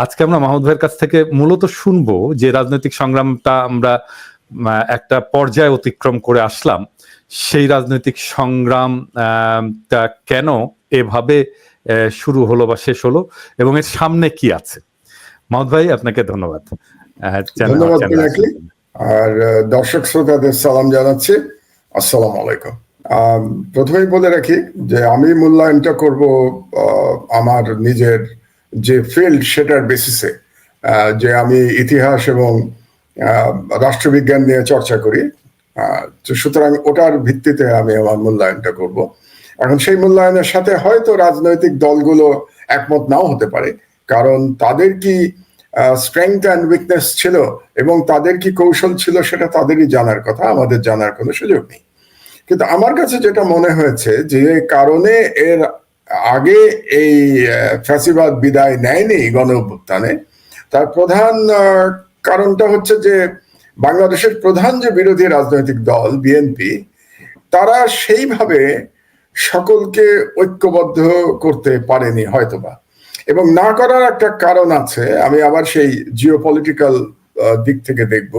আজকে আমরা মাহমুদ ভাইয়ের কাছ থেকে মূলত শুনবো যে রাজনৈতিক সংগ্রামটা আমরা একটা পর্যায়ে অতিক্রম করে আসলাম, সেই রাজনৈতিক সংগ্রাম টা কেন এভাবে শুরু হলো বা শেষ হলো এবং এর সামনে কি আছে। মাহমুদ ভাই, আপনাকে ধন্যবাদ। ধন্যবাদ আপনাকে, আর দর্শক শ্রোতাদের সালাম জানাচ্ছি। আসসালামু আলাইকুম। প্রথমেই বলে রাখি যে আমি মূল্যায়নটা করব আমার নিজের যে ফিল্ড সেটার বেসিসে, যে আমি ইতিহাস এবং রাষ্ট্রবিজ্ঞান নিয়ে চর্চা করি, সুতরাং ওটার ভিত্তিতে আমি আমার মূল্যায়নটা করব। এখন সেই মূল্যায়নের সাথে হয়তো রাজনৈতিক দলগুলো একমত নাও হতে পারে, কারণ তাদের কি স্ট্রেংথ অ্যান্ড উইকনেস ছিল এবং তাদের কি কৌশল ছিল সেটা তাদেরই জানার কথা, আমাদের জানার কোনো সুযোগ নেই। কিন্তু আমার কাছে যেটা মনে হয়েছে, যে কারণে এর আগে এই ফ্যাসিবাদ বিদায় নেয়নি গণ অভ্যুত্থানে, তার প্রধান কারণটা হচ্ছে যে বাংলাদেশের প্রধান যে বিরোধী রাজনৈতিক দল বিএনপি, তারা সেইভাবে সকলকে ঐক্যবদ্ধ করতে পারেনি হয়তোবা, এবং না করার একটা কারণ আছে। আমি আবার সেই জিওপলিটিক্যাল দিক থেকে দেখব।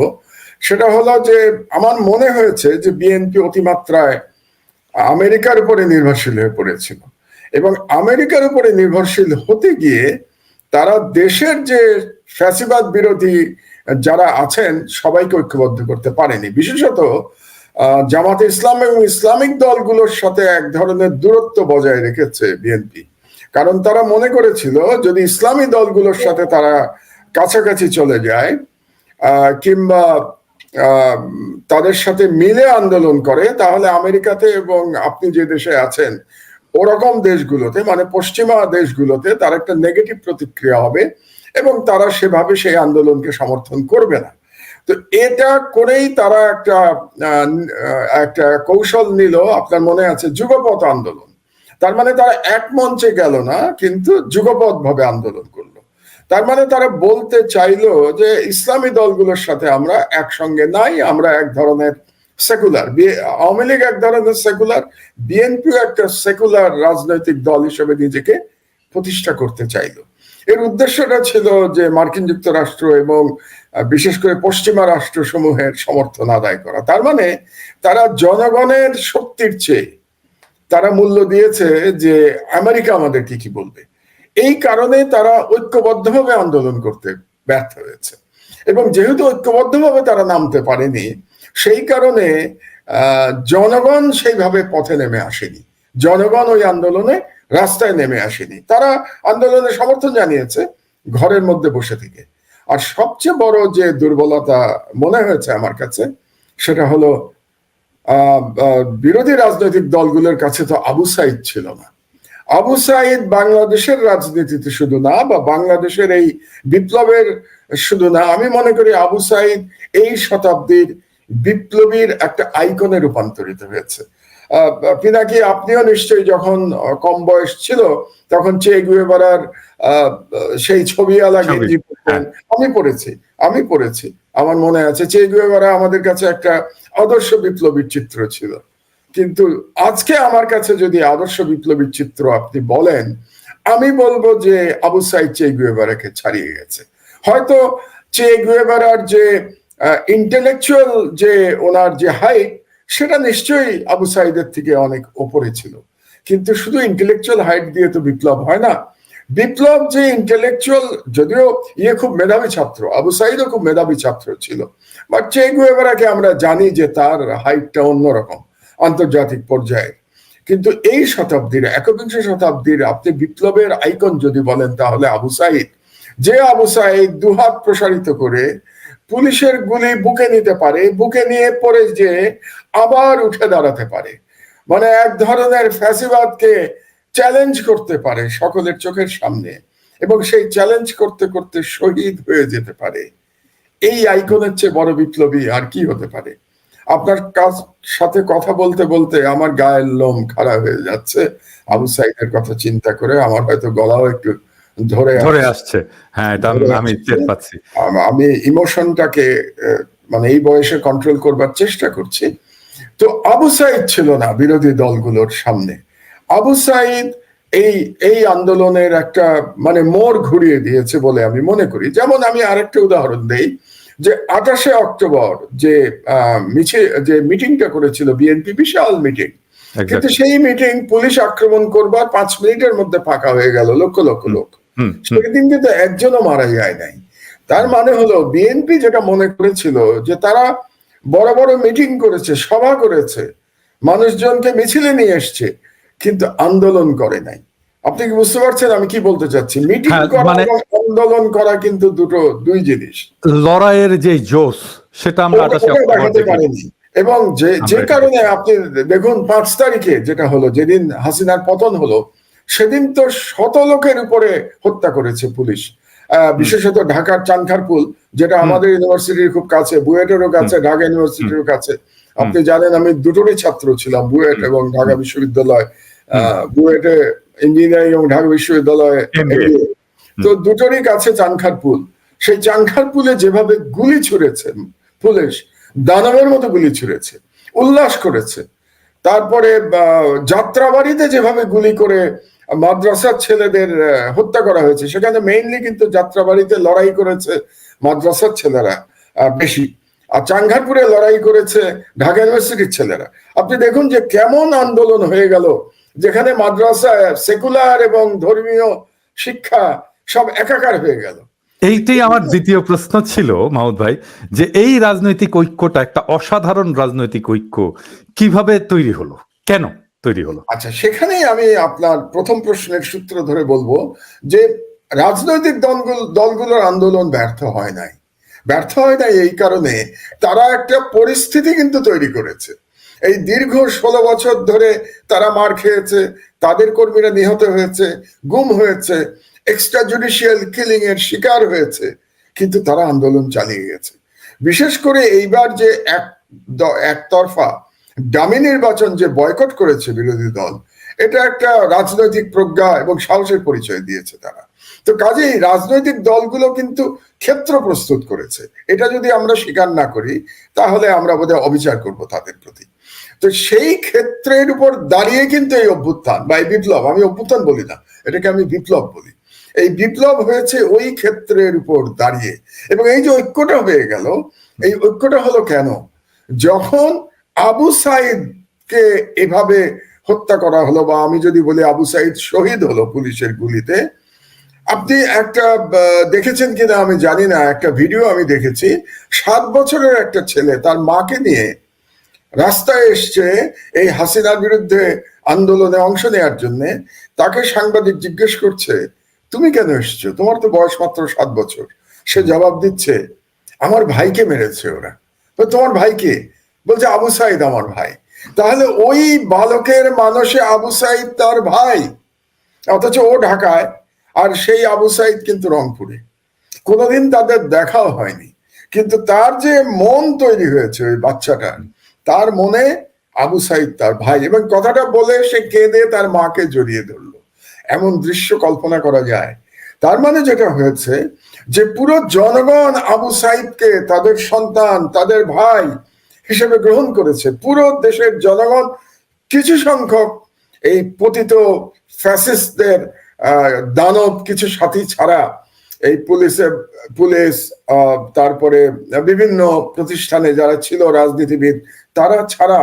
সেটা হলো যে আমার মনে হয়েছে যে বিএনপি অতিমাত্রায় আমেরিকার উপরে নির্ভরশীল হয়ে পড়েছিল, এবং আমেরিকার উপরে নির্ভরশীল হতে গিয়ে তারা দেশের যে ফ্যাসিবাদ বিরোধী যারা আছেন সবাইকে ঐক্যবদ্ধ করতে পারেনি। বিশেষত জামাতে ইসলাম এবং ইসলামিক দলগুলোর সাথে এক ধরনের দূরত্ব বজায় রেখেছে বিএনপি, কারণ তারা মনে করেছিল যদি ইসলামী দলগুলোর সাথে তারা কাছাকাছি চলে যায় কিংবা তাদের সাথে মিলে আন্দোলন করে, তাহলে আমেরিকাতে এবং আপনি যে দেশে আছেন ওরকম দেশগুলোতে, মানে পশ্চিমা দেশগুলোতে, তার একটা নেগেটিভ প্রতিক্রিয়া হবে এবং তারা সেভাবে সেই আন্দোলনকে সমর্থন করবে না। তো এটা করেই তারা একটা কৌশল নিল, আপনার মনে আছে, যুগপৎ আন্দোলন। তার মানে তারা এক মঞ্চে গেল না, কিন্তু যুগপৎ ভাবে আন্দোলন করলো। তার মানে তারা বলতে চাইলো যে ইসলামী দলগুলোর সাথে আমরা একসঙ্গে নাই, আমরা এক ধরনের সেকুলার। আওয়ামী লীগ এক ধরনের সেকুলার, বিএনপিও একটা সেকুলার রাজনৈতিক দল হিসেবে নিজেকে প্রতিষ্ঠা করতে চাইলো। এর উদ্দেশ্যটা ছিল যে মার্কিন যুক্তরাষ্ট্র এবং বিশেষ করে পশ্চিমা রাষ্ট্রসমূহের সমর্থন আদায় করা। তার মানে তারা জনগণের শক্তির চেয়ে তারা মূল্য দিয়েছে যে আমেরিকা আমাদের কি বলবে। এই কারণে তারা ঐক্যবদ্ধভাবে আন্দোলন করতে ব্যর্থ হয়েছে, এবং যেহেতু ঐক্যবদ্ধভাবে তারা নামতে পারেনি, সেই কারণে জনগণ সেইভাবে পথে নেমে আসেনি, জনগণ ওই আন্দোলনে রাস্তায় নেমে আসেনি। তারা আন্দোলনে সমর্থন জানিয়েছে ঘরের মধ্যে বসে থেকে। আর সবচেয়ে বড় যে দুর্বলতা মনে হয়েছে আমার কাছে, সেটা হলো বিরোধী রাজনৈতিক দলগুলোর কাছে তো আবু সাইদ ছিল না। আবু সাইদ বাংলাদেশের রাজনীতিতে শুধু না, বা বাংলাদেশের এই বিপ্লবের শুধু না, আমি মনে করি আবু সাইদ এই শতাব্দীর বিপ্লবীর একটা আইকনে রূপান্তরিত হয়েছে। পিনাকি, আপনিও নিশ্চয়ই যখন কম বয়স ছিল তখন চে গুয়েভারার সেই ছবি গেঞ্জি পড়তেন। আমি পড়েছি, আমার মনে আছে চে গুয়েভারা আমাদের কাছে একটা আদর্শ বিপ্লবীর চিত্র ছিল। কিন্তু আজকে আমার কাছে যদি আদর্শ বিপ্লবীর চিত্র আপনি বলেন, আমি বলবো যে আবু সাইদ চে গুয়েভারাকে ছাড়িয়ে গেছে। হয়তো চে গুয়েভারার যে ইন্টেলেকচুয়াল যে ওনার যে হাইট, সেটা নিশ্চয়ই আবু সাইদের থেকে অনেক ওপরে ছিল, কিন্তু শুধু ইন্টেলেকচুয়াল হাইট দিয়ে তো বিপ্লব হয় না। বিপ্লব যে ইন্টেলেকচুয়াল, যদিও খুব মেধাবী ছাত্র, আবু সাইদও খুব মেধাবী ছাত্র ছিল, বাট চে গুয়েভারাকে আমরা জানি যে তার হাইটটা অন্যরকম আন্তর্জাতিক পর্যায়ে। কিন্তু এই শতাব্দীর, একবিংশ শতাব্দীর আপনি বিপ্লবের আইকন যদি বলেন, তাহলে আবু সাইদ। যে আবু সাইদ দুহাত প্রসারিত করে পুলিশের গুলি বুকে নিতে পারে, বুকে নিয়ে পড়ে যে আবার উঠে দাঁড়াতে পারে, মানে এক ধরনের ফ্যাসিবাদকে চ্যালেঞ্জ করতে পারে সকলের চোখের সামনে, এবং সেই চ্যালেঞ্জ করতে করতে শহীদ হয়ে যেতে পারে। এই আইকনের চেয়ে বড় বিপ্লবী আর কি হতে পারে? আপনার সাথে কথা বলতে বলতে আমার গায়ের লোম খাড়া হয়ে যাচ্ছে আবু সাইদের কথা চিন্তা করে। আমার হয়তো গলাও একটু ধরে আসছে। হ্যাঁ, এটা আমি টের পাচ্ছি। আমি ইমোশনটাকে মানে এই বয়সে কন্ট্রোল করবার চেষ্টা করছি। তো আবু সাইদ ছিল না বিরোধী দলগুলোর সামনে। আবু সাইদ এই এই আন্দোলনের একটা মানে মোড় ঘুরিয়ে দিয়েছে বলে আমি মনে করি। যেমন আমি আরেকটা উদাহরণ দেই, যে 28শে অক্টোবর যে মিটিংটা করেছিল বিএনপি, বিশাল মিটিং, কিন্তু সেই মিটিং পুলিশ আক্রমণ করবার 5 মিনিটের মধ্যে ফাঁকা হয়ে গেল, লক্ষ লক্ষ লোক। সেদিন কিন্তু একজনও মারা যায় নাই। তার মানে হলো বিএনপি যেটা মনে করেছিল যে তারা বড় বড় মিটিং করেছে, সভা করেছে, মানুষজনকে মিছিলে নিয়ে এসছে, কিন্তু আন্দোলন করে নাই। আপনি কি বুঝতে পারছেন আমি কি বলতে চাচ্ছি? মিটিং করা এবং আন্দোলন করা কিন্তু দুই জিনিস। লড়াইয়ের যে জোশ সেটা আমরা দেখাতে পারিনি। এবং যে কারণে আপনি দেখুন 5 তারিখে যেটা হলো, যেদিন হাসিনার পতন হলো, সেদিন তো শত লোকের উপরে হত্যা করেছে পুলিশ, বিশেষত ঢাকার চানখারপুল, যেটা আমাদের ইউনিভার্সিটির খুব কাছে, বুয়েটেরও কাছে, ঢাকা ইউনিভার্সিটির কাছে। আপনি জানেন আমি দুটোরই ছাত্র ছিলাম, বুয়েট এবং ঢাকা বিশ্ববিদ্যালয়। বুয়েটে ইঞ্জিনিয়ারিং এবং ঢাকা বিশ্ববিদ্যালয়ে তো দুটোরই কাছে চানখারপুল। সেই চানখারপুলে যেভাবে গুলি ছুড়েছে পুলিশ, দানবের মতো গুলি ছুড়েছে, উল্লাস করেছে। তারপরে যাত্রাবাড়িতে যেভাবে গুলি করে মাদ্রাসার ছেলেদের হত্যা করা হয়েছে, সেখানে মেইনলি কিন্তু যাত্রাবাড়িতে লড়াই করেছে মাদ্রাসার ছেলেরা বেশি, আর চানখারপুরে লড়াই করেছে ঢাকা ইউনিভার্সিটির ছেলেরা। আপনি দেখুন যে কেমন আন্দোলন হয়ে গেল, যেখানে মাদ্রাসা, সেকুলার এবং ধর্মীয় শিক্ষা সব একাকার হয়ে গেল। এইটাই আমার দ্বিতীয় প্রশ্ন ছিল মাহমুদ ভাই, যে এই রাজনৈতিক ঐক্যটা একটা অসাধারণ রাজনৈতিক ঐক্য কিভাবে তৈরি হলো, কেন তৈরি হলো? আচ্ছা, সেখানেই আমি আপনার প্রথম প্রশ্নের সূত্র ধরে বলবো যে রাজনৈতিক দলগুলোর আন্দোলন ব্যর্থ হয় নাই। এই কারণে তারা একটা পরিস্থিতি কিন্তু তৈরি করেছে। এই দীর্ঘ 16 বছর ধরে তারা মার খেয়েছে, তাদের কর্মীরা নিহত হয়েছে, গুম হয়েছে, এক্সট্রা জুডিশিয়াল কিলিং এর শিকার হয়েছে, কিন্তু তারা আন্দোলন চালিয়ে গেছে। বিশেষ করে এইবার যে একতরফা ডামি নির্বাচন যে বয়কট করেছে বিরোধী দল, এটা একটা রাজনৈতিক প্রজ্ঞা এবং সাহসের পরিচয় দিয়েছে তারা। তো কাজেই রাজনৈতিক দলগুলো কিন্তু ক্ষেত্র প্রস্তুত করেছে। এটা যদি আমরা স্বীকার না করি তাহলে আমরা বোধহয় অবিচার করব তাদের প্রতি। তো সেই ক্ষেত্রের উপর দাঁড়িয়ে কিন্তু এই অভ্যুত্থান বা এই বিপ্লব, আমি অভ্যুত্থান বলি না, এটাকে আমি বিপ্লব বলি, এই বিপ্লব হয়েছে ওই ক্ষেত্রের উপর দাঁড়িয়ে। এবং এই যে ঐক্যটা হয়ে গেল, এই ঐক্যটা হলো কেন? যখন আবু সাইদকে এভাবে হত্যা করা হলো, বা আমি যদি বলি আবু সাইদ শহীদ হলো পুলিশের গুলিতে, আপনি একটা দেখেছেন কিনা আমি জানি না, একটা ভিডিও আমি দেখেছি, 7 বছরের একটা ছেলে তার মাকে নিয়ে রাস্তায় এসছে এই হাসিনার বিরুদ্ধে আন্দোলনে অংশ নেওয়ার জন্য। তাকে সাংবাদিক জিজ্ঞেস করছে, তুমি কেন এসছো, তোমার তো বয়স মাত্র 7 বছর। সে জবাব দিচ্ছে, আমার ভাইকে মেরেছে ওরা। তোমার ভাইকে? বলছে আবু সাইদ আমার ভাই। তাহলে ওই বালকের মানুষে আবু সাইদ তার ভাই, অথচ ও ঢাকায়, আর সেই আবু সাইদ কিন্তু রংপুরে। কোনোদিন তাদের দেখাও হয়নি, কিন্তু তার যে মন তৈরি হয়েছে ওই বাচ্চাটার, তার মনে আবু সাইদ তার ভাই। এবং কথাটা বলে সে কেঁদে তার মাকে জড়িয়ে ধরলো। এমন দৃশ্য কল্পনা করা যায়। তার মানে যেটা হয়েছে যে পুরো জনগণ আবু সাইদকে তাদের সন্তান, তাদের ভাই হিসেবে গ্রহণ করেছে। পুরো দেশের জনগণ, কিছু সংখ্যক এই পতিত ফ্যাসিস্টদের দানব কিছু সাথী ছাড়া, এই পুলিশ তারপরে বিভিন্ন প্রতিষ্ঠানে যারা ছিল রাজনীতিবিদ, তারা ছাড়া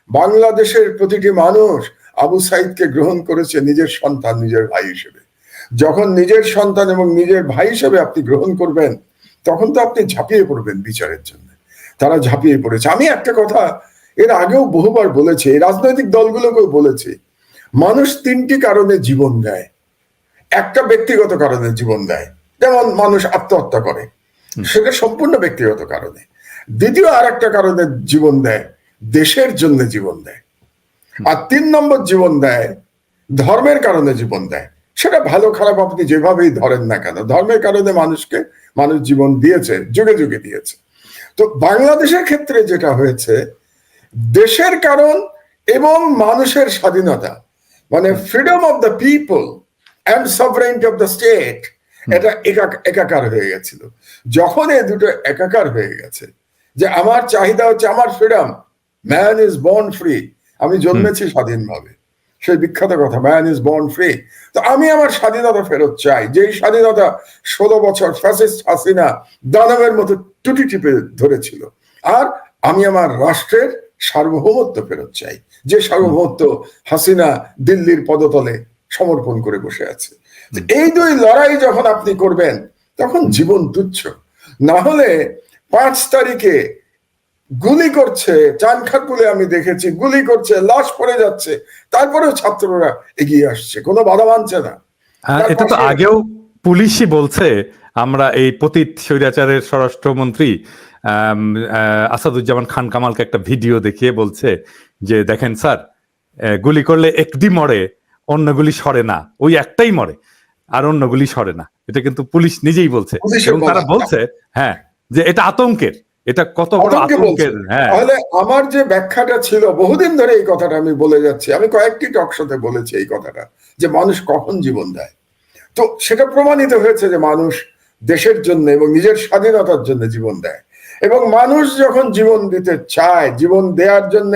বাংলাদেশের প্রতিটি মানুষ আবু সাইদকে গ্রহণ করেছে নিজের সন্তান, নিজের ভাই হিসেবে। যখন নিজের সন্তান এবং নিজের ভাই হিসেবে আপনি গ্রহণ করবেন, তখন তো আপনি ঝাঁপিয়ে পড়বেন বিচারের জন্য। তারা ঝাঁপিয়ে পড়েছে। আমি একটা কথা এর আগেও বহুবার বলেছি, রাজনৈতিক দলগুলোকেও বলেছি, মানুষ 3টি কারণে জীবন দেয়। একটা ব্যক্তিগত কারণে জীবন দেয়, যেমন মানুষ আত্মহত্যা করে, সেটা সম্পূর্ণ ব্যক্তিগত কারণে। দ্বিতীয় আর একটা কারণে জীবন দেয়, দেশের জন্য জীবন দেয়। আর 3 নম্বর জীবন দেয় ধর্মের কারণে জীবন দেয়। সেটা ভালো খারাপ আপনি যেভাবেই ধরেন না কেন, ধর্মের কারণে মানুষ জীবন দিয়েছে, যুগে যুগে দিয়েছে। তো বাংলাদেশের ক্ষেত্রে যেটা হয়েছে, দেশের কারণ এবং মানুষের স্বাধীনতা, মানে freedom of the people and সভরেনিটি of the state, এটা একাকার হয়ে গেছিল। যখন এই দুটো একাকার হয়ে গেছে, যে আমার চাহিদা হচ্ছে আমার freedom, man is born free, আমি জন্মেছি স্বাধীনভাবে, সেই বিখ্যাত কথা, ম্যান ইজ বর্ন ফ্রি। তো আমি আমার স্বাধীনতা ফেরত চাই, যেই স্বাধীনতা 16 বছর ফ্যাসিস্ট হাসিনা দানবের মতো টুটি টিপে ধরেছিল। আর আমি আমার রাষ্ট্রের সার্বভৌমত্ব ফেরত চাই, যে সার্বভৌমত্ব হাসিনা দিল্লির পদতলে সমর্পণ করে বসে আছে। এই দুই লড়াই যখন আপনি করবেন তখন জীবন তুচ্ছ। না হলে 5 তারিখে গুলি করছে, চানখারপুলে আমি দেখেছি গুলি করছে, লাশ পড়ে যাচ্ছে, তারপরেও ছাত্ররা এগিয়ে আসছে, কোনো বাধা মানছে না। এটা তো আগেও পুলিশই বলছে। আমরা এই পতিত স্বৈরাচারের স্বরাষ্ট্রমন্ত্রী আসাদুজ্জামান খান কামালকে একটা ভিডিও দেখিয়ে বলছে যে দেখেন স্যার, গুলি করলে একটি মরে, অন্য গুলি সরে না, ওই একটাই মরে আর অন্য গুলি সরে না। এটা কিন্তু পুলিশ নিজেই বলছে, এবং তারা বলছে হ্যাঁ যে এটা আতঙ্কের, এটা কত বড় আতঙ্কের। হ্যাঁ, তাহলে আমার যে ব্যাখ্যাটা ছিল, বহুদিন ধরে এই কথাটা আমি বলে যাচ্ছি, আমি কয়েকটি টকশোতে বলেছি এই কথাটা, যে মানুষ কখন জীবন দেয়। তো সেটা প্রমাণিত হয়েছে যে মানুষ দেশের জন্য এবং নিজের স্বাধীনতার জন্য জীবন দেয়। এবং মানুষ যখন জীবন দিতে চায়, জীবন দেওয়ার জন্য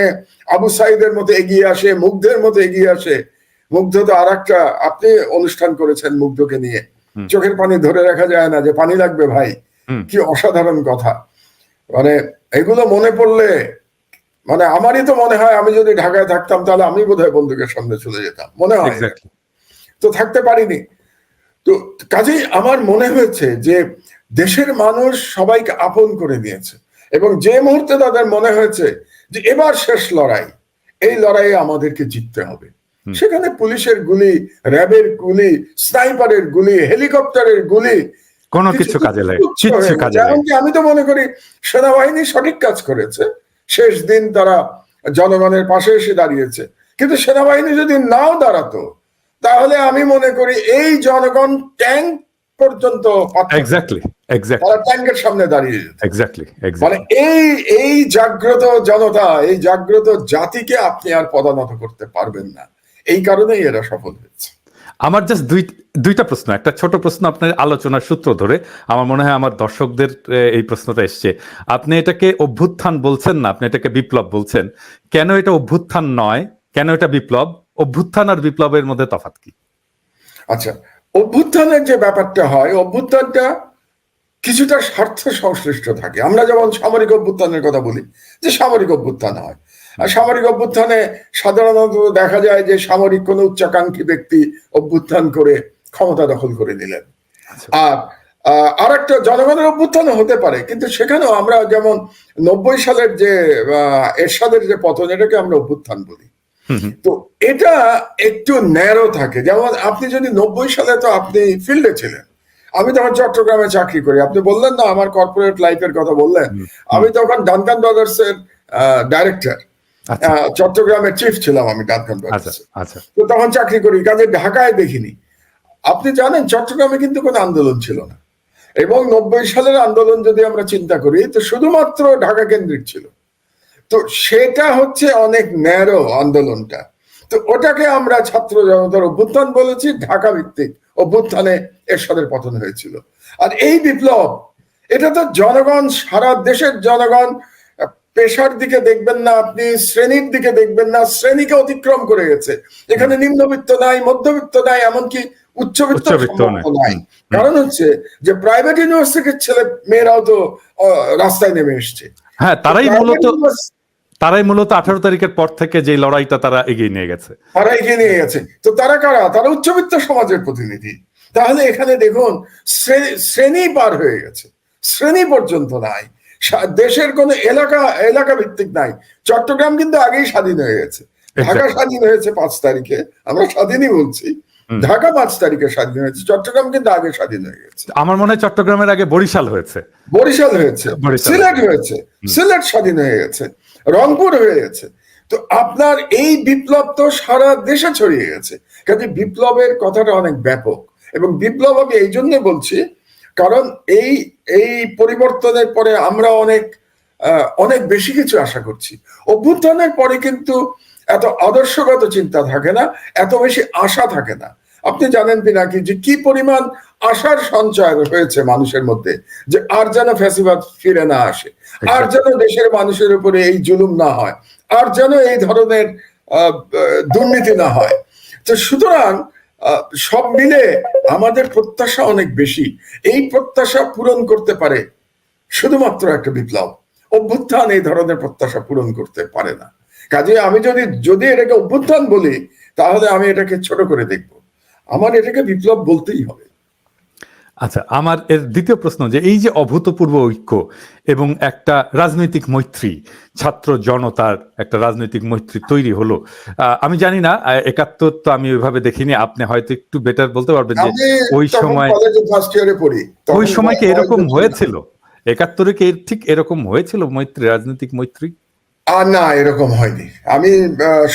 আবু সাইদের মতো এগিয়ে আসে, মুগ্ধের মতো এগিয়ে আসে। মুগ্ধ তো আর একটা, আপনি অনুষ্ঠান করেছেন মুগ্ধকে নিয়ে, চোখের পানি ধরে রাখা যায় না, যে পানি লাগবে ভাই, কি অসাধারণ কথা। মানে এগুলো মনে পড়লে মানে আমারই তো মনে হয় আমি যদি ঢাকায় থাকতাম তাহলে আমি বোধহয় বন্দুকের সামনে চলে যেতাম, মনে হয়। তো থাকতে পারিনি। তো কাজেই আমার মনে হয়েছে যে দেশের মানুষ সবাইকে আপন করে নিয়েছে, এবং যে মুহূর্তে তাদের মনে হয়েছে যে এবার শেষ লড়াই, এই লড়াইয়ে আমাদেরকে জিততে হবে, সেখানে পুলিশের গুলি, র্যাবের গুলি, স্নাইপারের গুলি, হেলিকপ্টারের গুলি কোনো কিছু কাজে লাগে। এমনকি আমি তো মনে করি সেনাবাহিনী সঠিক কাজ করেছে, শেষ দিন তারা জনগণের পাশে এসে দাঁড়িয়েছে। কিন্তু সেনাবাহিনী যদি নাও দাঁড়াতো তাহলে আমি মনে করি এই জনগণ ট্যাঙ্ক পর্যন্ত ট্যাঙ্কের সামনে দাঁড়িয়ে যেত। মানে এই জাগ্রত জনতা, এই জাগ্রত জাতিকে আপনি আর পদানত করতে পারবেন না, এই কারণেই এরা সফল হয়েছে। আমার জাস্ট দুইটা প্রশ্ন, একটা ছোট প্রশ্ন আপনার আলোচনার সূত্র ধরে। আমার মনে হয় আমার দর্শকদের এই প্রশ্নটা এসছে। আপনি এটাকে অভ্যুত্থান বলছেন না, আপনি এটাকে বিপ্লব বলছেন। কেন এটা অভ্যুত্থান নয়, কেন এটা বিপ্লব? অভ্যুত্থান আর বিপ্লবের মধ্যে তফাৎ কি? আচ্ছা, অভ্যুত্থানের যে ব্যাপারটা হয়, অভ্যুত্থানটা কিছুটা স্বার্থ সংশ্লিষ্ট থাকে। আমরা যেমন সামরিক অভ্যুত্থানের কথা বলি, যে সামরিক অভ্যুত্থান হয়, আর সামরিক অভ্যুত্থানে সাধারণত দেখা যায় যে সামরিক কোনো উচ্চাকাঙ্ক্ষী ব্যক্তি অভ্যুত্থান করে ক্ষমতা দখল করে নিলেন। আর একটা জনগণের অভ্যুত্থানও হতে পারে, কিন্তু সেখানেও আমরা যেমন 90 সালের যে এরশাদের যে পতন, এটাকে আমরা অভ্যুত্থান বলি। তো এটা একটু ন্যারো থাকে। যেমন আপনি যদি 90 সালে, তো আপনি ফিল্ডে ছিলেন, আমি তখন চট্টগ্রামে চাকরি করি। আপনি বললেন না আমার কর্পোরেট লাইফের কথা বললেন, আমি তখন ডানকান ব্রাদার্স এর ডাইরেক্টর, চট্টগ্রামের চিফ ছিলাম আমি ডানকান ব্রাদার্স। তো তখন চাকরি করি, কাজে ঢাকায় দেখিনি। আপনি জানেন চট্টগ্রামে কিন্তু কোনো আন্দোলন ছিল না, এবং 90 সালের আন্দোলন যদি আমরা চিন্তা করি তো শুধুমাত্র ঢাকা কেন্দ্রিক ছিল। তো সেটা হচ্ছে অনেক ন্যারো আন্দোলনটা। তো ওটাকে আমরা ছাত্র জনতার অভ্যুত্থান বলেছি, ঢাকা ভিত্তিক অভ্যুত্থানে এরশাদের পতন হয়েছিল। আর এই বিপ্লব, এটা তো জনগণ, সারা দেশের জনগণ, পেশার দিকে দেখবেন না আপনি, শ্রেণীর দিকে দেখবেন না, শ্রেণীকে অতিক্রম করে গেছে। এখানে নিম্নবিত্ত নাই, মধ্যবিত্ত নাই, এমনকি উচ্চবিত্ত নাই। কারণ হচ্ছে যে প্রাইভেট ইউনিভার্সিটির ছেলে মেয়েরাও তো রাস্তায় নেমে এসছে। হ্যাঁ, তারাই মূলত 18 তারিখের পর থেকে যে লড়াইটা তারা এগিয়ে নিয়ে গেছে। তো তারা কারা? তারা উচ্চবিত্ত সমাজের প্রতিনিধি। তাহলে এখানে দেখুন শ্রেণী পার হয়ে গেছে, শ্রেণী পর্যন্ত নাই, দেশের কোন এলাকা ভিত্তিক নাই। চট্টগ্রাম কিন্তু আগেই স্বাধীন হয়ে গেছে, ঢাকা স্বাধীন হয়েছে 5 তারিখে, আমরা স্বাধীনই বলছি, ঢাকা 5 তারিখে স্বাধীন হয়েছে, চট্টগ্রাম কিন্তু আগে স্বাধীন হয়ে গেছে। আমার মনে হয় চট্টগ্রামের আগে বরিশাল হয়েছে, সিলেট হয়েছে, সিলেট স্বাধীন হয়ে গেছে, রংপুর হয়ে গেছে। তো আপনার এই বিপ্লব তো সারা দেশে ছড়িয়ে গেছে। কাজে বিপ্লবের কথাটা অনেক ব্যাপক, এবং বিপ্লব আমি এই জন্য বলছি কারণ এই পরিবর্তনের পরে আমরা অনেক বেশি কিছু আশা করছি। অভ্যুত্থানের পরে কিন্তু এত আদর্শগত চিন্তা থাকে না, এত বেশি আশা থাকে না। আপনি জানেন পিনাকি যে কি পরিমাণ আশার সঞ্চয় হয়েছে মানুষের মধ্যে, যে আর যেন ফ্যাসিবাদ ফিরে না আসে, আর যেন দেশের মানুষের উপরে এই জুলুম না হয়, আর যেন এই ধরনের দুর্নীতি না হয়। তো সুতরাং সব মিলে আমাদের প্রত্যাশা অনেক বেশি। এই প্রত্যাশা পূরণ করতে পারে শুধুমাত্র একটা বিপ্লব। অভ্যুত্থান এই ধরনের প্রত্যাশা পূরণ করতে পারে না। কাজে আমি যদি এটাকে অভ্যুত্থান বলি, তাহলে আমি এটাকে ছোট করে দেখব। আমার এটাকে বিপ্লব বলতেই হবে। আচ্ছা, আমার এর দ্বিতীয় প্রশ্ন, যে এই যে অভূতপূর্ব ঐক্য এবং একটা রাজনৈতিক মৈত্রী, ছাত্র জনতার একটা রাজনৈতিক মৈত্রী তৈরি হলো, আমি জানি না ৭১ তো আমি ওইভাবে দেখিনি, আপনি হয়তো একটু বেটার বলতে পারবেন যে ওই সময় ফার্স্ট ইয়ারে পড়ি, ওই সময় কি এরকম হয়েছিল? ৭১ কি ঠিক এরকম হয়েছিল মৈত্রী, রাজনৈতিক মৈত্রী? না, এরকম হয়নি। আমি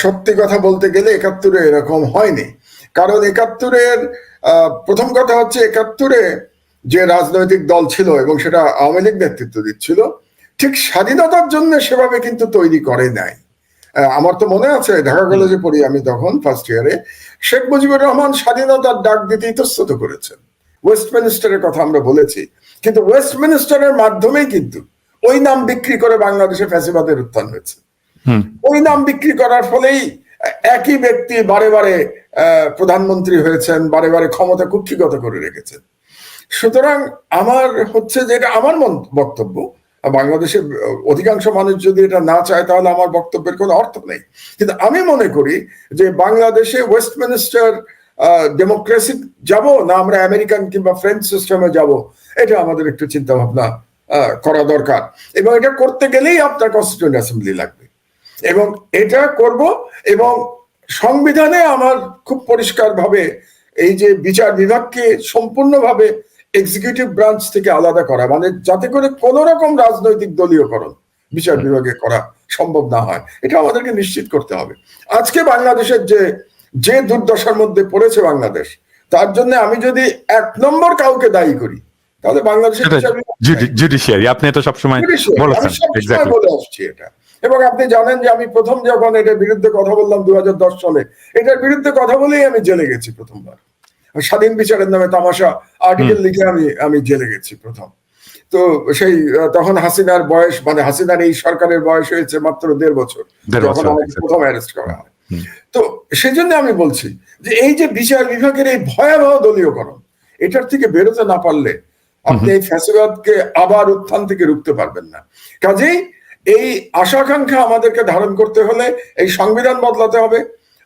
সত্যি কথা বলতে গেলে ৭১ এরকম হয়নি। কারণ ৭১ প্রথম কথা হচ্ছে ৭১ যে রাজনৈতিক দল ছিল এবং সেটা আওয়ামী লীগ নেতৃত্ব দিচ্ছিল, ঠিক স্বাধীনতার জন্য সেভাবে কিন্তু তৈরি করে নাই। আমার তো মনে আছে ঢাকা কলেজে পড়ি আমি তখন ফার্স্ট ইয়ারে, শেখ মুজিবুর রহমান স্বাধীনতার ডাক দিতে ইতস্তত করেছেন। ওয়েস্টমিনিস্টারের কথা আমরা বলেছি, কিন্তু ওয়েস্টমিনিস্টারের মাধ্যমেই কিন্তু ওই নাম বিক্রি করে বাংলাদেশে ফ্যাসিবাদের উত্থান হয়েছে। ওই নাম বিক্রি করার ফলেই একই ব্যক্তি বারে বারে প্রধানমন্ত্রী হয়েছেন, বারে বারে ক্ষমতা কুক্ষিগত করে রেখেছেন। সুতরাং আমার হচ্ছে যে এটা আমার বক্তব্য, বাংলাদেশের অধিকাংশ মানুষ যদি এটা না চায় তাহলে আমার বক্তব্যের কোনো অর্থ নেই। কিন্তু আমি মনে করি যে বাংলাদেশে ওয়েস্টমিনিস্টার ডেমোক্রেসি যাব না আমরা আমেরিকান কিংবা ফ্রেঞ্চ সিস্টেমে যাব, এটা আমাদের একটু চিন্তা ভাবনা করা দরকার। এবং এটা করতে গেলেই আপনার কনস্টিটিউয়েন্ট অ্যাসেম্বলি লাগবে, এবং এটা করব। এবং সংবিধানে আমার খুব পরিষ্কার ভাবে এই যে বিচার বিভাগকে সম্পূর্ণভাবে এক্সিকিউটিভ ব্রাঞ্চ থেকে আলাদা করা, মানে যাতে করে কোন রকম রাজনৈতিক দলীয়করণ বিচার বিভাগে করা সম্ভব না হয়, এটা আমাদেরকে নিশ্চিত করতে হবে। আজকে বাংলাদেশের যে দুর্দশার মধ্যে পড়েছে বাংলাদেশ, তার জন্য আমি যদি ১ নম্বর কাউকে দায়ী করি, তাহলে বাংলাদেশের জুডিশিয়ারি। আপনি এটা সবসময় বলেছেন, এক্স্যাক্টলি বলে আসছি এটা। এবং আপনি জানেন যে আমি প্রথম যখন এটার বিরুদ্ধে কথা বললাম ২০১০ সালে, এটার বিরুদ্ধে কথা বলেই আমি জেলে গেছি প্রথমবার। স্বাধীন বিচারের নামে তামাশা আর্টিকেল লিখে আমি জেলে গেছি প্রথম। তো সেই তখন হাসিনার বয়স, মানে হাসিনার এই সরকারের বয়স হয়েছে মাত্র ১.৫ বছর যখন আমাকে প্রথম অ্যারেস্ট করা হয়। তো সেই জন্য আমি বলছি যে এই যে বিচার বিভাগের এই ভয়াবহ দলীয়করণ, এটার থেকে বেরোতে না পারলে আপনি এই ফ্যাসিবাদকে আবার উত্থান থেকে রুখতে পারবেন না। কাজেই এই আশা আকাঙ্ক্ষা আমাদেরকে ধারণ করতে হলে এই সংবিধান বদলাতে হবে,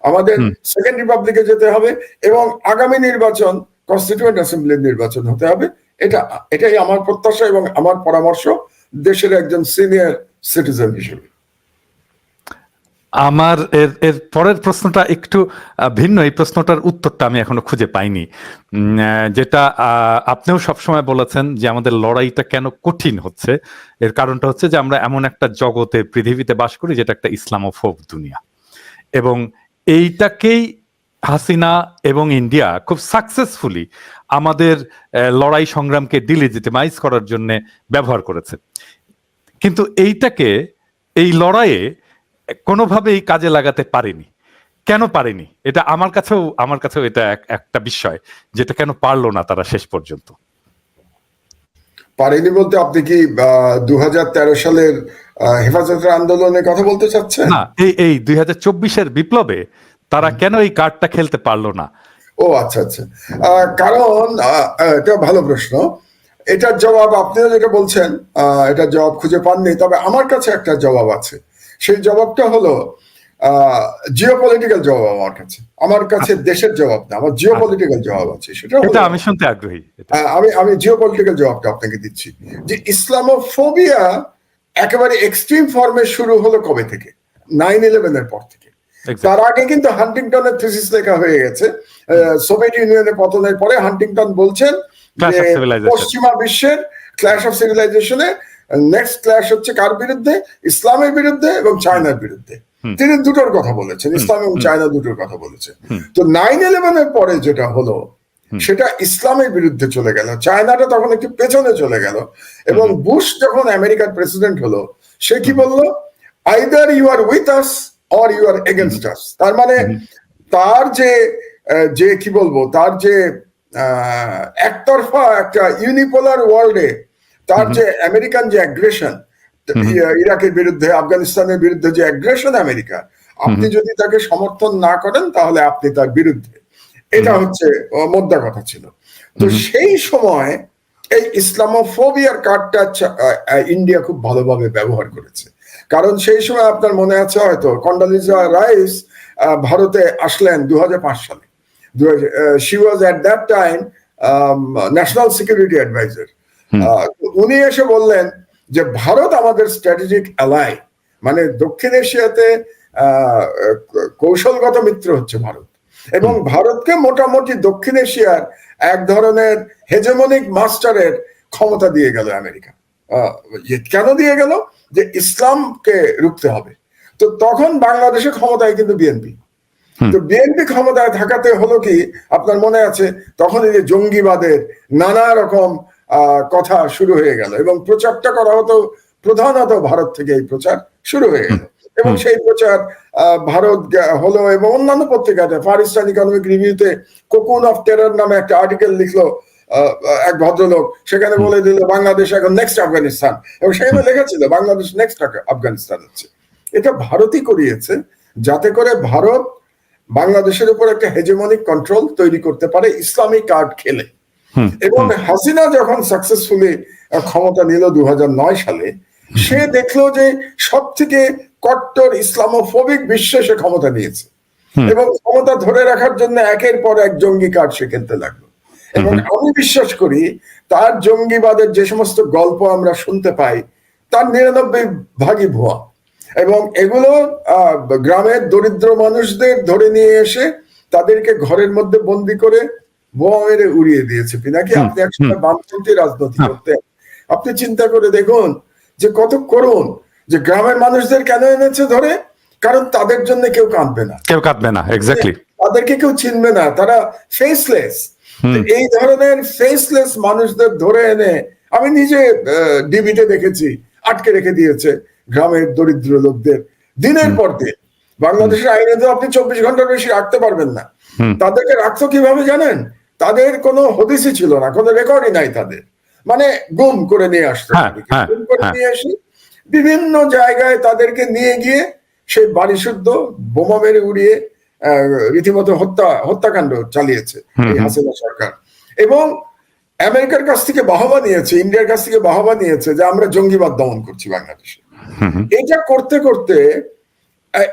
আমাদের সেকেন্ড রিপাবলিকে যেতে হবে, এবং আগামী নির্বাচন কনস্টিটিউয়েন্ট অ্যাসেম্বলির নির্বাচন হতে হবে। এটাই আমার প্রত্যাশা এবং আমার পরামর্শ দেশের একজন সিনিয়র সিটিজেন হিসেবে। আমার এর পরের প্রশ্নটা একটু ভিন্ন। এই প্রশ্নটার উত্তরটা আমি এখনো খুঁজে পাইনি, যেটা আপনিও সবসময় বলেছেন যে আমাদের লড়াইটা কেন কঠিন হচ্ছে। এর কারণটা হচ্ছে যে আমরা এমন একটা জগতে, পৃথিবীতে বাস করি যেটা একটা ইসলামোফোব দুনিয়া, এবং এইটাকেই হাসিনা এবং ইন্ডিয়া খুব সাকসেসফুলি আমাদের লড়াই সংগ্রামকে ডিলিজিটিমাইজ করার জন্য ব্যবহার করেছে। কিন্তু এইটাকে, এই লড়াইয়ে কোনোভাবেই কাজে লাগাতে পারেনি। কেন পারেনি? এটা আমার কাছেও এটা একটা বিষয়, যেটা কেন পারলো না তারা শেষ পর্যন্ত। পারেনি বলতে আপনি কি ২০১৩ সালের হেফাজতের আন্দোলনের কথা বলতে চাচ্ছেন? না, এই ২০২৪-এর বিপ্লবে তারা কেন এই কার্ডটা খেলতে পারলো না? ও আচ্ছা আচ্ছা, কারণ এটা ভালো প্রশ্ন। এটার জবাব আপনিও যেটা বলছেন, এটার জবাব খুঁজে পাননি, তবে আমার কাছে একটা জবাব আছে। সেই জবাবটা হলো জিওপলিটিক্যাল জবাব। আমার কাছে দেশের জবাব না, আমার জিওপলিটিক্যাল জবাব আছে। সেটা আমি শুনতে আগ্রহী। আমি জিওপলিটিক্যাল জবাবটা আপনাকে দিচ্ছি, যে ইসলামোফোবিয়া একেবারে এক্সট্রিম ফর্মে শুরু হলো কবে থেকে? 9/11 এর পর থেকে। তার আগে কিন্তু হান্টিংটনের থিসিস লেখা হয়ে গেছে। সোভিয়েত ইউনিয়নের পতনের পরে হান্টিংটন বলছেন যে পশ্চিমা বিশ্বের ক্ল্যাশ অফ সিভিলাইজেশনে নেক্সট ক্ল্যাশ হচ্ছে কার বিরুদ্ধে? ইসলামের বিরুদ্ধে এবং চায়নার বিরুদ্ধে। তিনি দুটোর কথা বলেছেন, ইসলাম এবং চায়না দুটোর কথা বলেছেন। তো 9/11 এর পরে যেটা হলো সেটা ইসলামের বিরুদ্ধে চলে গেল, চায়নাটা তখন একটু পেছনে চলে গেল। এবং বুশ যখন আমেরিকার প্রেসিডেন্ট হলো, সে কি বললো? Either you are with us or you are against us. তার মানে তার যে কি বলবো, তার যে একতরফা একটা ইউনিপোলার ওয়ার্ল্ডে তার যে আমেরিকান যে অ্যাগ্রেশন, ইরাকের বিরুদ্ধে, আফগানিস্তানের বিরুদ্ধে যে অ্যাগ্রেশন আমেরিকা, আপনি যদি তাকে সমর্থন না করেন তাহলে আপনি তার বিরুদ্ধে। এটা হচ্ছে মোদ্দা কথা ছিল। তো সেই সময় এই ইসলামোফোবিয়ার কার্ডটা ইন্ডিয়া খুব ভালোভাবে ব্যবহার করেছে। কারণ সেই সময় আপনার মনে আছে হয়তো কন্ডোলিজা রাইস ভারতে আসলেন 2005 সালে। She was at that time national security adviser. উনি এসে বললেন যে ভারত আমাদের স্ট্র্যাটেজিক অ্যালাই, মানে দক্ষিণ এশিয়াতে কৌশলগত মিত্র হচ্ছে ভারত, এবং ভারতকে মোটামুটি দক্ষিণ এশিয়ার এক ধরনের হেজেমনিক মাস্টারের ক্ষমতা দিয়ে গেল আমেরিকা। কেন দিয়ে গেল? যে ইসলামকে রুখতে হবে। তো তখন বাংলাদেশে ক্ষমতায় কিন্তু বিএনপি। তো বিএনপি ক্ষমতায় থাকাতে হলো কি, আপনার মনে আছে তখন এই যে জঙ্গিবাদের নানা রকম কথা শুরু হয়ে গেল, এবং প্রচারটা করা হতো প্রধানত ভারত থেকে। এই প্রচার শুরু হয়ে গেল, এবং সেই প্রচার ভারত হলো, এবং অন্যান্য পত্রিকাতে ফার ইস্টার্ন ইকোনমিক রিভিউতে কোকুন অফ টেরর নামে একটা আর্টিকেল লিখলো এক ভদ্রলোক, সেখানে বলে দিল বাংলাদেশ এখন নেক্সট আফগানিস্তান, এবং সেখানে লেখা ছিল বাংলাদেশ নেক্সট আফগানিস্তান হচ্ছে। এটা ভারতই করিয়েছে, যাতে করে ভারত বাংলাদেশের উপর একটা হেজেমনিক কন্ট্রোল তৈরি করতে পারে ইসলামিক কার্ড খেলে। এবং হাসিনা যখন সাকসেসফুলি ক্ষমতা নিল 2009 সালে, সে দেখলো যে সব থেকে কট্টর ইসলামোফোবিক বিশ্বে সে ক্ষমতা নিয়েছে, এবং ক্ষমতা ধরে রাখার জন্য একের পর এক জঙ্গি কার্ড সে খেলতে লাগলো। এবং আমি বিশ্বাস করি তার জঙ্গিবাদের যে সমস্ত গল্প আমরা শুনতে পাই তার 99% ভুয়া, এবং এগুলো গ্রামের দরিদ্র মানুষদের ধরে নিয়ে এসে তাদেরকে ঘরের মধ্যে বন্দি করে বোমা মেরে উড়িয়ে দিয়েছে। পিনাকি, আপনি একসময় বামপন্থী রাজনীতি করতেন, আপনি চিন্তা করে দেখুন যে কত করুণ, যে গ্রামের মানুষদের কেন এনেছে ধরে, কারণ তাদের জন্য কেউ কাঁদবে না, এক্স্যাক্টলি, তাদেরকে কেউ চিনবে না, তারা ফেসলেস। এই ধরনের ফেসলেস মানুষদের ধরে এনে আমি নিজে ডিবিতে দেখেছি আটকে রেখে দিয়েছে গ্রামের দরিদ্র লোকদের দিনের পর দিন। বাংলাদেশের আইনে তো আপনি 24 ঘন্টার বেশি রাখতে পারবেন না। তাদেরকে রাখতো কিভাবে জানেন? তাদের কোনো হদিসই ছিল না, কোনো রেকর্ডই নাই তাদের, মানে গুম করে নিয়ে আসতো, গুম করে নিয়ে এসে বিভিন্ন জায়গায় তাদেরকে নিয়ে গিয়ে সেই বাড়ি শুদ্ধ বোমা মেরে উড়িয়ে রীতিমতো হত্যাকাণ্ড চালিয়েছে এই হাসিনা সরকার। এবং আমেরিকার কাছ থেকে বাহবা নিয়েছে, ইন্ডিয়ার কাছ থেকে বাহবা নিয়েছে যে আমরা জঙ্গিবাদ দমন করছি বাংলাদেশে। এটা করতে করতে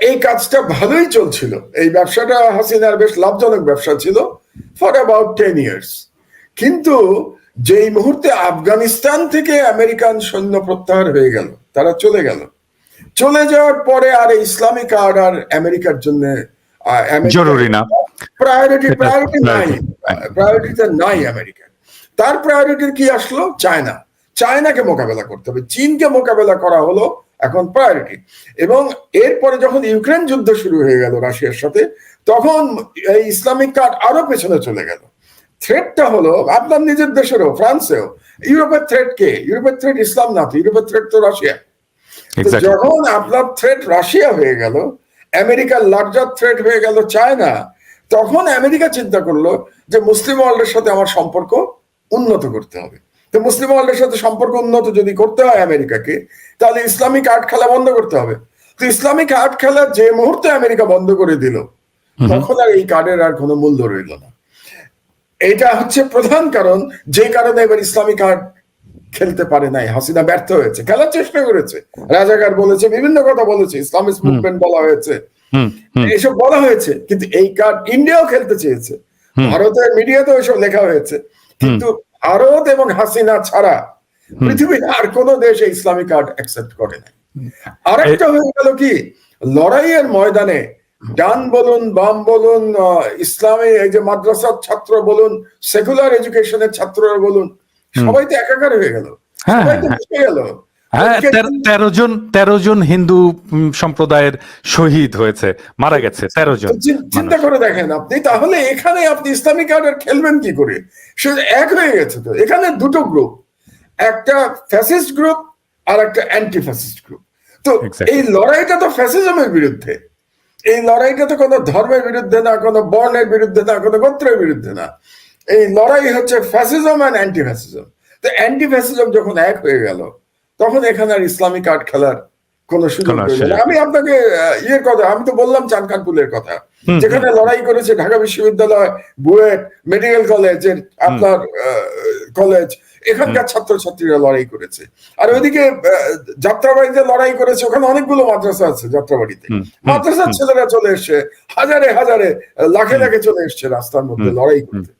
এই কাজটা ভালোই চলছিল, এই ব্যবসাটা হাসিনার বেশ লাভজনক ব্যবসা ছিল ফর অ্যাবাউট 10 years। কিন্তু যেই মুহূর্তে আফগানিস্তান থেকে আমেরিকান সৈন্য প্রত্যাহার হয়ে গেল, তারা চলে যাওয়ার পরে আর ইসলামী কার্ড আর আমেরিকার জন্য জরুরি না, প্রায়োরিটিতে নাই আমেরিকার। তার প্রায়োরিটির কি আসলো? চায়নাকে মোকাবেলা করতে হবে, চীনকে মোকাবেলা করা হলো এখন প্রায়োরিটি। এবং এরপরে যখন ইউক্রেন যুদ্ধ শুরু হয়ে গেল রাশিয়ার সাথে, তখন এই ইসলামিক কার্ড আরো পেছনে চলে গেল। থ্রেটটা হলো আপনার নিজের দেশেরও, ফ্রান্সেও। ইউরোপের থ্রেট কে? ইউরোপের থ্রেট ইসলাম না, তো ইউরোপের থ্রেট তো রাশিয়া। যখন আপনার থ্রেট রাশিয়া হয়ে গেল, আমেরিকার লার্জার থ্রেট হয়ে গেল চায়না, তখন আমেরিকা চিন্তা করলো যে মুসলিম ওয়ার্ল্ডের সাথে আমার সম্পর্ক উন্নত করতে হবে। তো মুসলিম ওয়ার্ল্ডের সাথে সম্পর্ক উন্নত যদি করতে হয় আমেরিকাকে, তাহলে ইসলামিক আর্ট খেলা বন্ধ করতে হবে। তো ইসলামিক আর্ট খেলা যে মুহূর্তে আমেরিকা বন্ধ করে দিল, তখন আর এই কার্ডের আর কোনো মূল্য রইল না। এটা হচ্ছে প্রধান কারণ, যে কারণে এবার ইসলামিক আর্ট খেলতে পারে নাই হাসিনা, ব্যর্থ হয়েছে। খেলার চেষ্টা করেছে, রাজাকার বলেছে, বিভিন্ন কথা বলেছে, ইসলামিস্ট মুভমেন্ট বলা হয়েছে, এসব বলা হয়েছে, কিন্তু এই কার্ড ইন্ডিয়াও খেলতে চেয়েছে, ভারতের মিডিয়াতেও এসব লেখা হয়েছে, কিন্তু ভারত এবং হাসিনা ছাড়া পৃথিবীর আর কোন দেশ ইসলামিক কার্ড অ্যাকসেপ্ট করে নাই। আরেকটা হয়ে গেল কি, লড়াইয়ের ময়দানে ডান বলুন, বাম বলুন, ইসলামী এই যে মাদ্রাসার ছাত্র বলুন, সেকুলার এডুকেশনের ছাত্ররা বলুন, সবাই তো একাকার হয়ে গেল, সবাই তো মিশে গেল। 13 জন হিন্দু সম্প্রদায়ের শহীদ হয়েছে, মারা গেছে 13 জন। চিন্তা করে দেখেন আপনি, তাহলে এখানে আপনি ইসলামিক কার্ডের খেলবেন কি করে? সে এক হয়ে গেছে। তো এখানে দুটো গ্রুপ, একটা ফ্যাসিস্ট গ্রুপ আর একটা অ্যান্টি ফ্যাসিস্ট গ্রুপ। তো এই লড়াইটা তো ফ্যাসিজমের বিরুদ্ধে, এই লড়াইটা তো কোনো ধর্মের বিরুদ্ধে না, কোনো বর্ণের বিরুদ্ধে না, কোনো গোত্রের বিরুদ্ধে না। এই লড়াই হচ্ছে ফ্যাসিজম অ্যান্ড অ্যান্টি ফ্যাসিজম। তো অ্যান্টি ফ্যাসিজম যখন এক হয়ে গেল, তখন এখানে আর ইসলামিক আর্ট খেলার কোনো সুযোগ দেবে না। আমি আপনাকে ইয়ের কথা, আমি তো বললাম চানখানপুলের কথা, যেখানে লড়াই করেছে ঢাকা বিশ্ববিদ্যালয়, বুয়েট, মেডিকেল কলেজের আপনার কলেজ, এখানকার ছাত্রছাত্রীরা লড়াই করেছে। আর ওইদিকে যাত্রাবাড়িতে লড়াই করেছে, ওখানে অনেকগুলো মাদ্রাসা আছে যাত্রাবাড়িতে, মাদ্রাসার ছেলেরা চলে এসছে, হাজারে হাজারে লাখে লাখে চলে এসছে রাস্তার মধ্যে লড়াই করতে।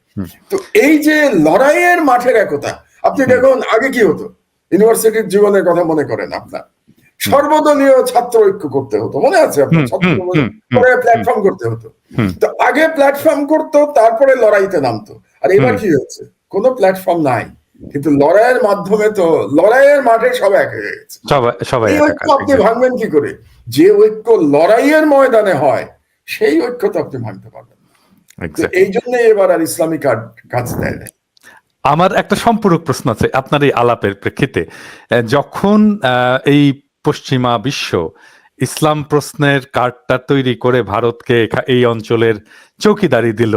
তো এই যে লড়াইয়ের মাঠের একতা, আপনি দেখুন আগে কি হতো, ইউনিভার্সিটির জীবনের কথা মনে করেন আপনার, সর্বদলীয় ছাত্র ঐক্য করতে হতো, মনে আছে আপনার, প্ল্যাটফর্ম করতে হতো। তো আগে প্ল্যাটফর্ম করতো, তারপরে লড়াইতে নামতো। আর এবার কি হচ্ছে, কোনো প্ল্যাটফর্ম নাই, কিন্তু লড়াইয়ের মাধ্যমে তো লড়াইয়ের মাঠে সব এক হয়ে গেছে। এই ঐক্য আপনি ভাঙবেন কি করে? যে ঐক্য লড়াইয়ের ময়দানে হয় সেই ঐক্য তো আপনি ভাঙতে পারবেন না। এই জন্য এবার আর ইসলামী কার্ড কাজ দেয় না। আমার একটা সম্পূরক প্রশ্ন আছে আপনার এই আলাপের প্রেক্ষিতে। যখন এই পশ্চিমা বিশ্ব ইসলাম প্রশ্নের কার্ডটা তৈরি করে ভারতকে এই অঞ্চলের চৌকিদারি দিল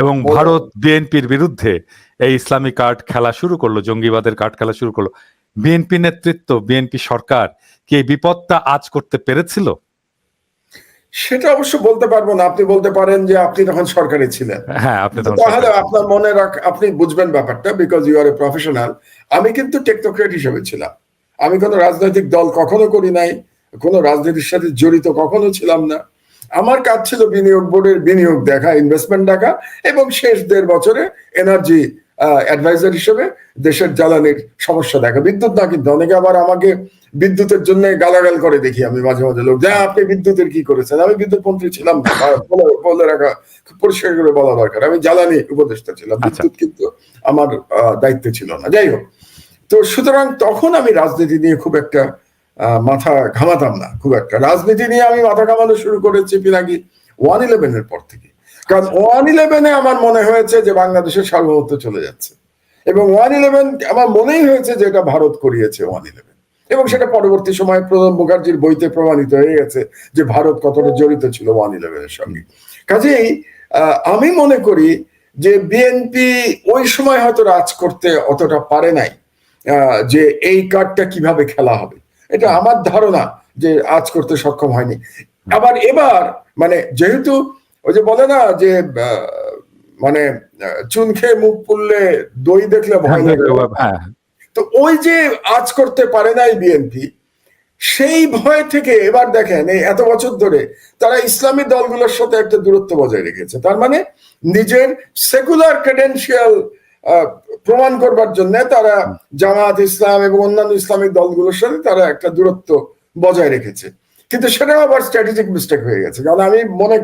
এবং ভারত বিএনপির বিরুদ্ধে এই ইসলামী কার্ড খেলা শুরু করলো, জঙ্গিবাদের কার্ড খেলা শুরু করলো, বিএনপি নেতৃত্ব, বিএনপি সরকার কি এই বিপদটা আজ করতে পেরেছিল? সেটা অবশ্য বলতে পারবো না। আপনি বলতে পারেন যে আপনি তখন সরকারে ছিলেন, হ্যাঁ, আপনি তাহলে আপনার মনে আপনি বুঝবেন ব্যাপারটা, because you are a professional. আমি কিন্তু টেকনোক্রেট হিসেবে ছিলাম, আমি কোনো রাজনৈতিক দল কখনো করি নাই, কোনো রাজনীতির সাথে জড়িত কখনো ছিলাম না। আমার কাজ ছিল বিনিয়োগ বোর্ডের বিনিয়োগ দেখা, ইনভেস্টমেন্ট দেখা, এবং শেষ 1.5 বছরে এনার্জি অ্যাডভাইজার হিসেবে দেশের জ্বালানির সমস্যা দেখা। বিদ্যুৎ না, কিন্তু অনেকে আবার আমাকে বিদ্যুতের জন্য গালাগাল করে দেখি আমি মাঝে মাঝে, লোক, আপনি বিদ্যুতের কি করেছেন? আমি বিদ্যুৎ মন্ত্রী ছিলাম না, বলে রাখা পরিষ্কার করে বলা দরকার, আমি জ্বালানি উপদেষ্টা ছিলাম, বিদ্যুৎ কিন্তু আমার দায়িত্ব ছিল না। যাই হোক, তো সুতরাং তখন আমি রাজনীতি নিয়ে খুব একটা মাথা ঘামাতাম না, খুব একটা। রাজনীতি নিয়ে আমি মাথা ঘামানো শুরু করেছি পিনাকি 1/11 এর পর থেকে। কারণ 1/11 আমার মনে হয়েছে যে বাংলাদেশের সার্বভৌমত্ব চলে যাচ্ছে, এবং 1/11 আমার মনেই হয়েছে যে এটা ভারত করিয়েছে 1/11, এবং সেটা পরবর্তী সময়ে প্রণব মুখার্জির বইতে প্রমাণিত হয়ে গেছে যে ভারত কতটা জড়িত ছিল 1/11 এর সঙ্গে। কাজেই আমি মনে করি যে বিএনপি ওই সময় হয়তো রাজ করতে অতটা পারে নাই, যে এই কার্ডটা কিভাবে খেলা হবে, এটা আমার ধারণা যে আজ করতে সক্ষম হয়নি। আবার এবার মানে যেহেতু ওই যে বলে না যে মানে চুন খেয়ে মুখ পুড়লে দই দেখলে ভয় লাগে, তো ওই যে আজ করতে পারে নাই বিএনপি, সেই ভয় থেকে এবার দেখেন এই এত বছর ধরে তারা ইসলামী দলগুলোর সাথে একটা দূরত্ব বজায় রেখেছে। তার মানে নিজের সেকুলার ক্রেডেনশিয়াল প্রমাণ করবার জন্য তারা জামাত ইসলাম এবং অন্যান্য ইসলামিক দলগুলোর সাথে তারা একটা দূরত্ব বজায় রেখেছে। কিন্তু সেটাও আবার স্ট্র্যাটেজিক মিস্টেক হয়ে গেছে। কারণ আমি মনে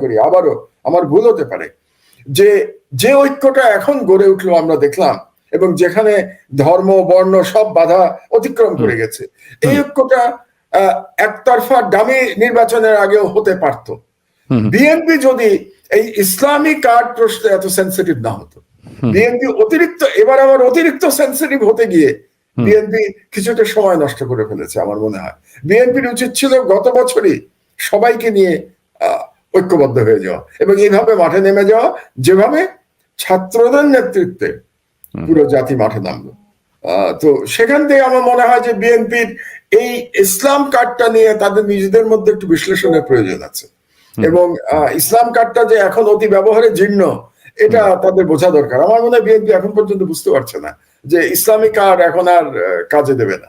করি আবারও আমার ভুল হতে পারে, যে ঐক্যটা এখন গড়ে উঠলো আমরা দেখলাম, এবং যেখানে ধর্ম বর্ণ সব বাধা অতিক্রম করে গেছে, এই ঐক্যটা একতরফা ডামি নির্বাচনের আগেও হতে পারত। বিএনপি যদি এই ইসলামী কার্ড প্রশ্নে এত সেন্সিটিভ না হতো, বিএনপি এবার আবার অতিরিক্ত সেন্সিটিভ হতে গিয়ে বিএনপি কিছুটা সময় নষ্ট করে ফেলেছে। আমার মনে হয় বিএনপির উচিত ছিল গত বছরই সবাইকে নিয়ে ঐক্যবদ্ধ হয়ে যাওয়া এবং এইভাবে মাঠে নেমে যাওয়া, যেভাবে ছাত্রদের নেতৃত্বে পুরো জাতি মাঠে নামলো। তো সেখান থেকে আমার মনে হয় যে বিএনপির এই ইসলাম কার্ডটা নিয়ে তাদের নিজেদের মধ্যে একটু বিশ্লেষণের প্রয়োজন আছে, এবং ইসলাম কার্ডটা যে এখন অতি ব্যবহারে জীর্ণ, এটা তাদের বোঝা দরকার। আমার মনে হয় বিএনপি এখন পর্যন্ত বুঝতে পারছে না যে ইসলামী কার্ড এখন আর কাজে দেবে না।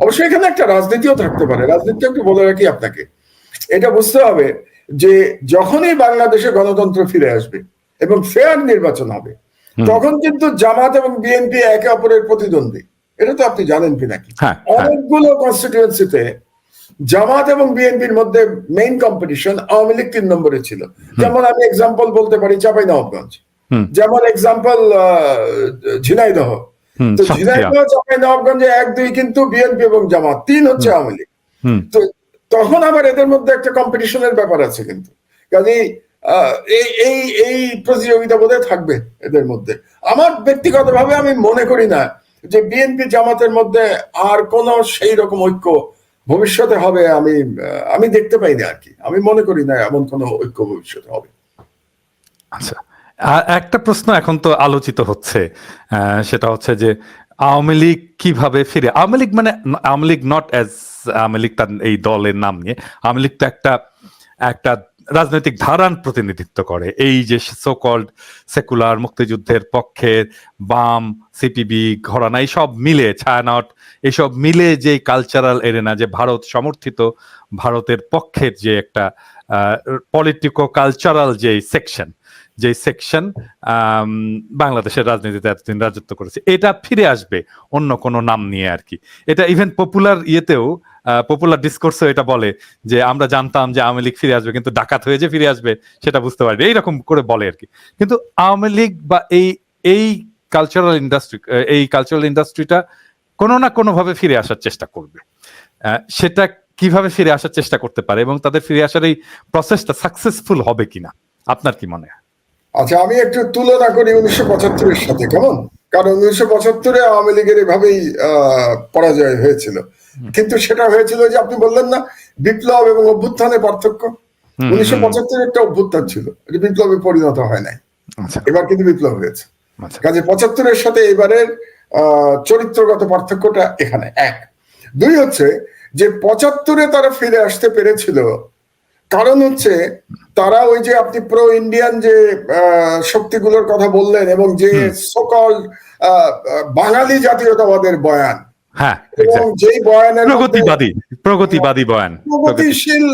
অবশ্যই এখানে একটা রাজনীতিও থাকতে পারে। রাজনীতি একটু বলে রাখি আপনাকে, এটা বুঝতে হবে যে যখনই বাংলাদেশে গণতন্ত্র ফিরে আসবে এবং ফেয়ার নির্বাচন হবে, তখন কিন্তু জামাত এবং বিএনপি একে অপরের প্রতিদ্বন্দ্বী। এটা তো আপনি জানেন পিনাকি, অনেকগুলো কনস্টিটিউয়েন্সিতে জামাত এবং বিএনপির মধ্যে মেইন কম্পিটিশন আওয়ামী লীগ 3 নম্বরে ছিল। যেমন আমি এক্সাম্পল বলতে পারি চাঁপাইনবাবগঞ্জ, যেমন এক্সাম্পল ঝিনাইদহ। তো ঝিনাইদহ চাঁপাইনবাবগঞ্জে 1-2 কিন্তু বিএনপি এবং জামাত, 3 হচ্ছে আওয়ামী লীগ। তো তখন আবার এদের মধ্যে একটা কম্পিটিশনের ব্যাপার আছে। কিন্তু কাজেই এই প্রতিযোগিতা বোধহয় থাকবে এদের মধ্যে। আমার ব্যক্তিগতভাবে আমি মনে করি না যে বিএনপি জামাতের মধ্যে আর কোন সেই রকম ঐক্য ভবিষ্যতে হবে। আমি দেখতে পাই না আর কি, আমি মনে করি না এমন কোন ঐক্য ভবিষ্যতে হবে। আচ্ছা, একটা প্রশ্ন এখন তো আলোচিত হচ্ছে, সেটা হচ্ছে যে আওয়ামী লীগ কিভাবে ফিরে, আওয়ামী লীগ মানে আওয়ামী লীগ নট অ্যাজ আওয়ামী লীগ তার এই দলের নাম নিয়ে, আওয়ামী লীগ তো একটা একটা রাজনৈতিক ধারার প্রতিনিধিত্ব করে। এই যে সো কল্ড সেকুলার মুক্তিযুদ্ধের পক্ষে বাম, সিপিবি, ঘরানা এইসব মিলে, ছায়ানট, এইসব মিলে যে কালচারাল এরেনা, যে ভারত সমর্থিত, ভারতের পক্ষের যে একটা পলিটিকো কালচারাল যে সেকশন বাংলাদেশের রাজনীতিতে এতদিন রাজত্ব করেছে, এটা ফিরে আসবে অন্য কোনো নাম নিয়ে আর কি। এটা ইভেন পপুলার ইয়েতেও, পপুলার ডিসকোর্সে এটা বলে যে আমরা জানতাম যে আওয়ামী লীগ ফিরে আসবে, কিন্তু ডাকাত হয়ে যে ফিরে আসবে সেটা বুঝতে পারি, এইরকম করে বলে আর কি। কিন্তু আওয়ামী লীগ বা এই কালচারাল ইন্ডাস্ট্রিটা কোনো না কোনো ভাবে ফিরে আসার চেষ্টা করবে। সেটা কিভাবে ফিরে আসার চেষ্টা করতে পারে এবং তাদের ফিরে আসার এই প্রসেসটা সাকসেসফুল হবে কিনা, আপনার কি মনে হয়? আচ্ছা, আমি একটু তুলনা করি 1975-এর সাথে, কেমন? কারণ 1975-এ আওয়ামী লীগের এভাবেই পরাজয় হয়েছিল, কিন্তু সেটা হয়েছিল যে আপনি বললেন না বিপ্লব এবং অভ্যুত্থানের পার্থক্য। 1975 একটা অভ্যুত্থান ছিল, এটা বিপ্লবে পরিণত হয় নাই, এবার কিন্তু বিপ্লব হয়েছে। কাজে 75-এর সাথে এবারের চরিত্রগত পার্থক্যটা এখানে এক। দুই হচ্ছে যে 75-এ তারা ফিরে আসতে পেরেছিল, কারণ হচ্ছে তারা ওই যে আপনি প্রো ইন্ডিয়ান যে শক্তিগুলোর কথা বললেন এবং যে সকল বাঙালি জাতীয়তাবাদের বয়ান, এবং যেই বয়ানের প্রগতিবাদী বয়ান, প্রগতিশীল,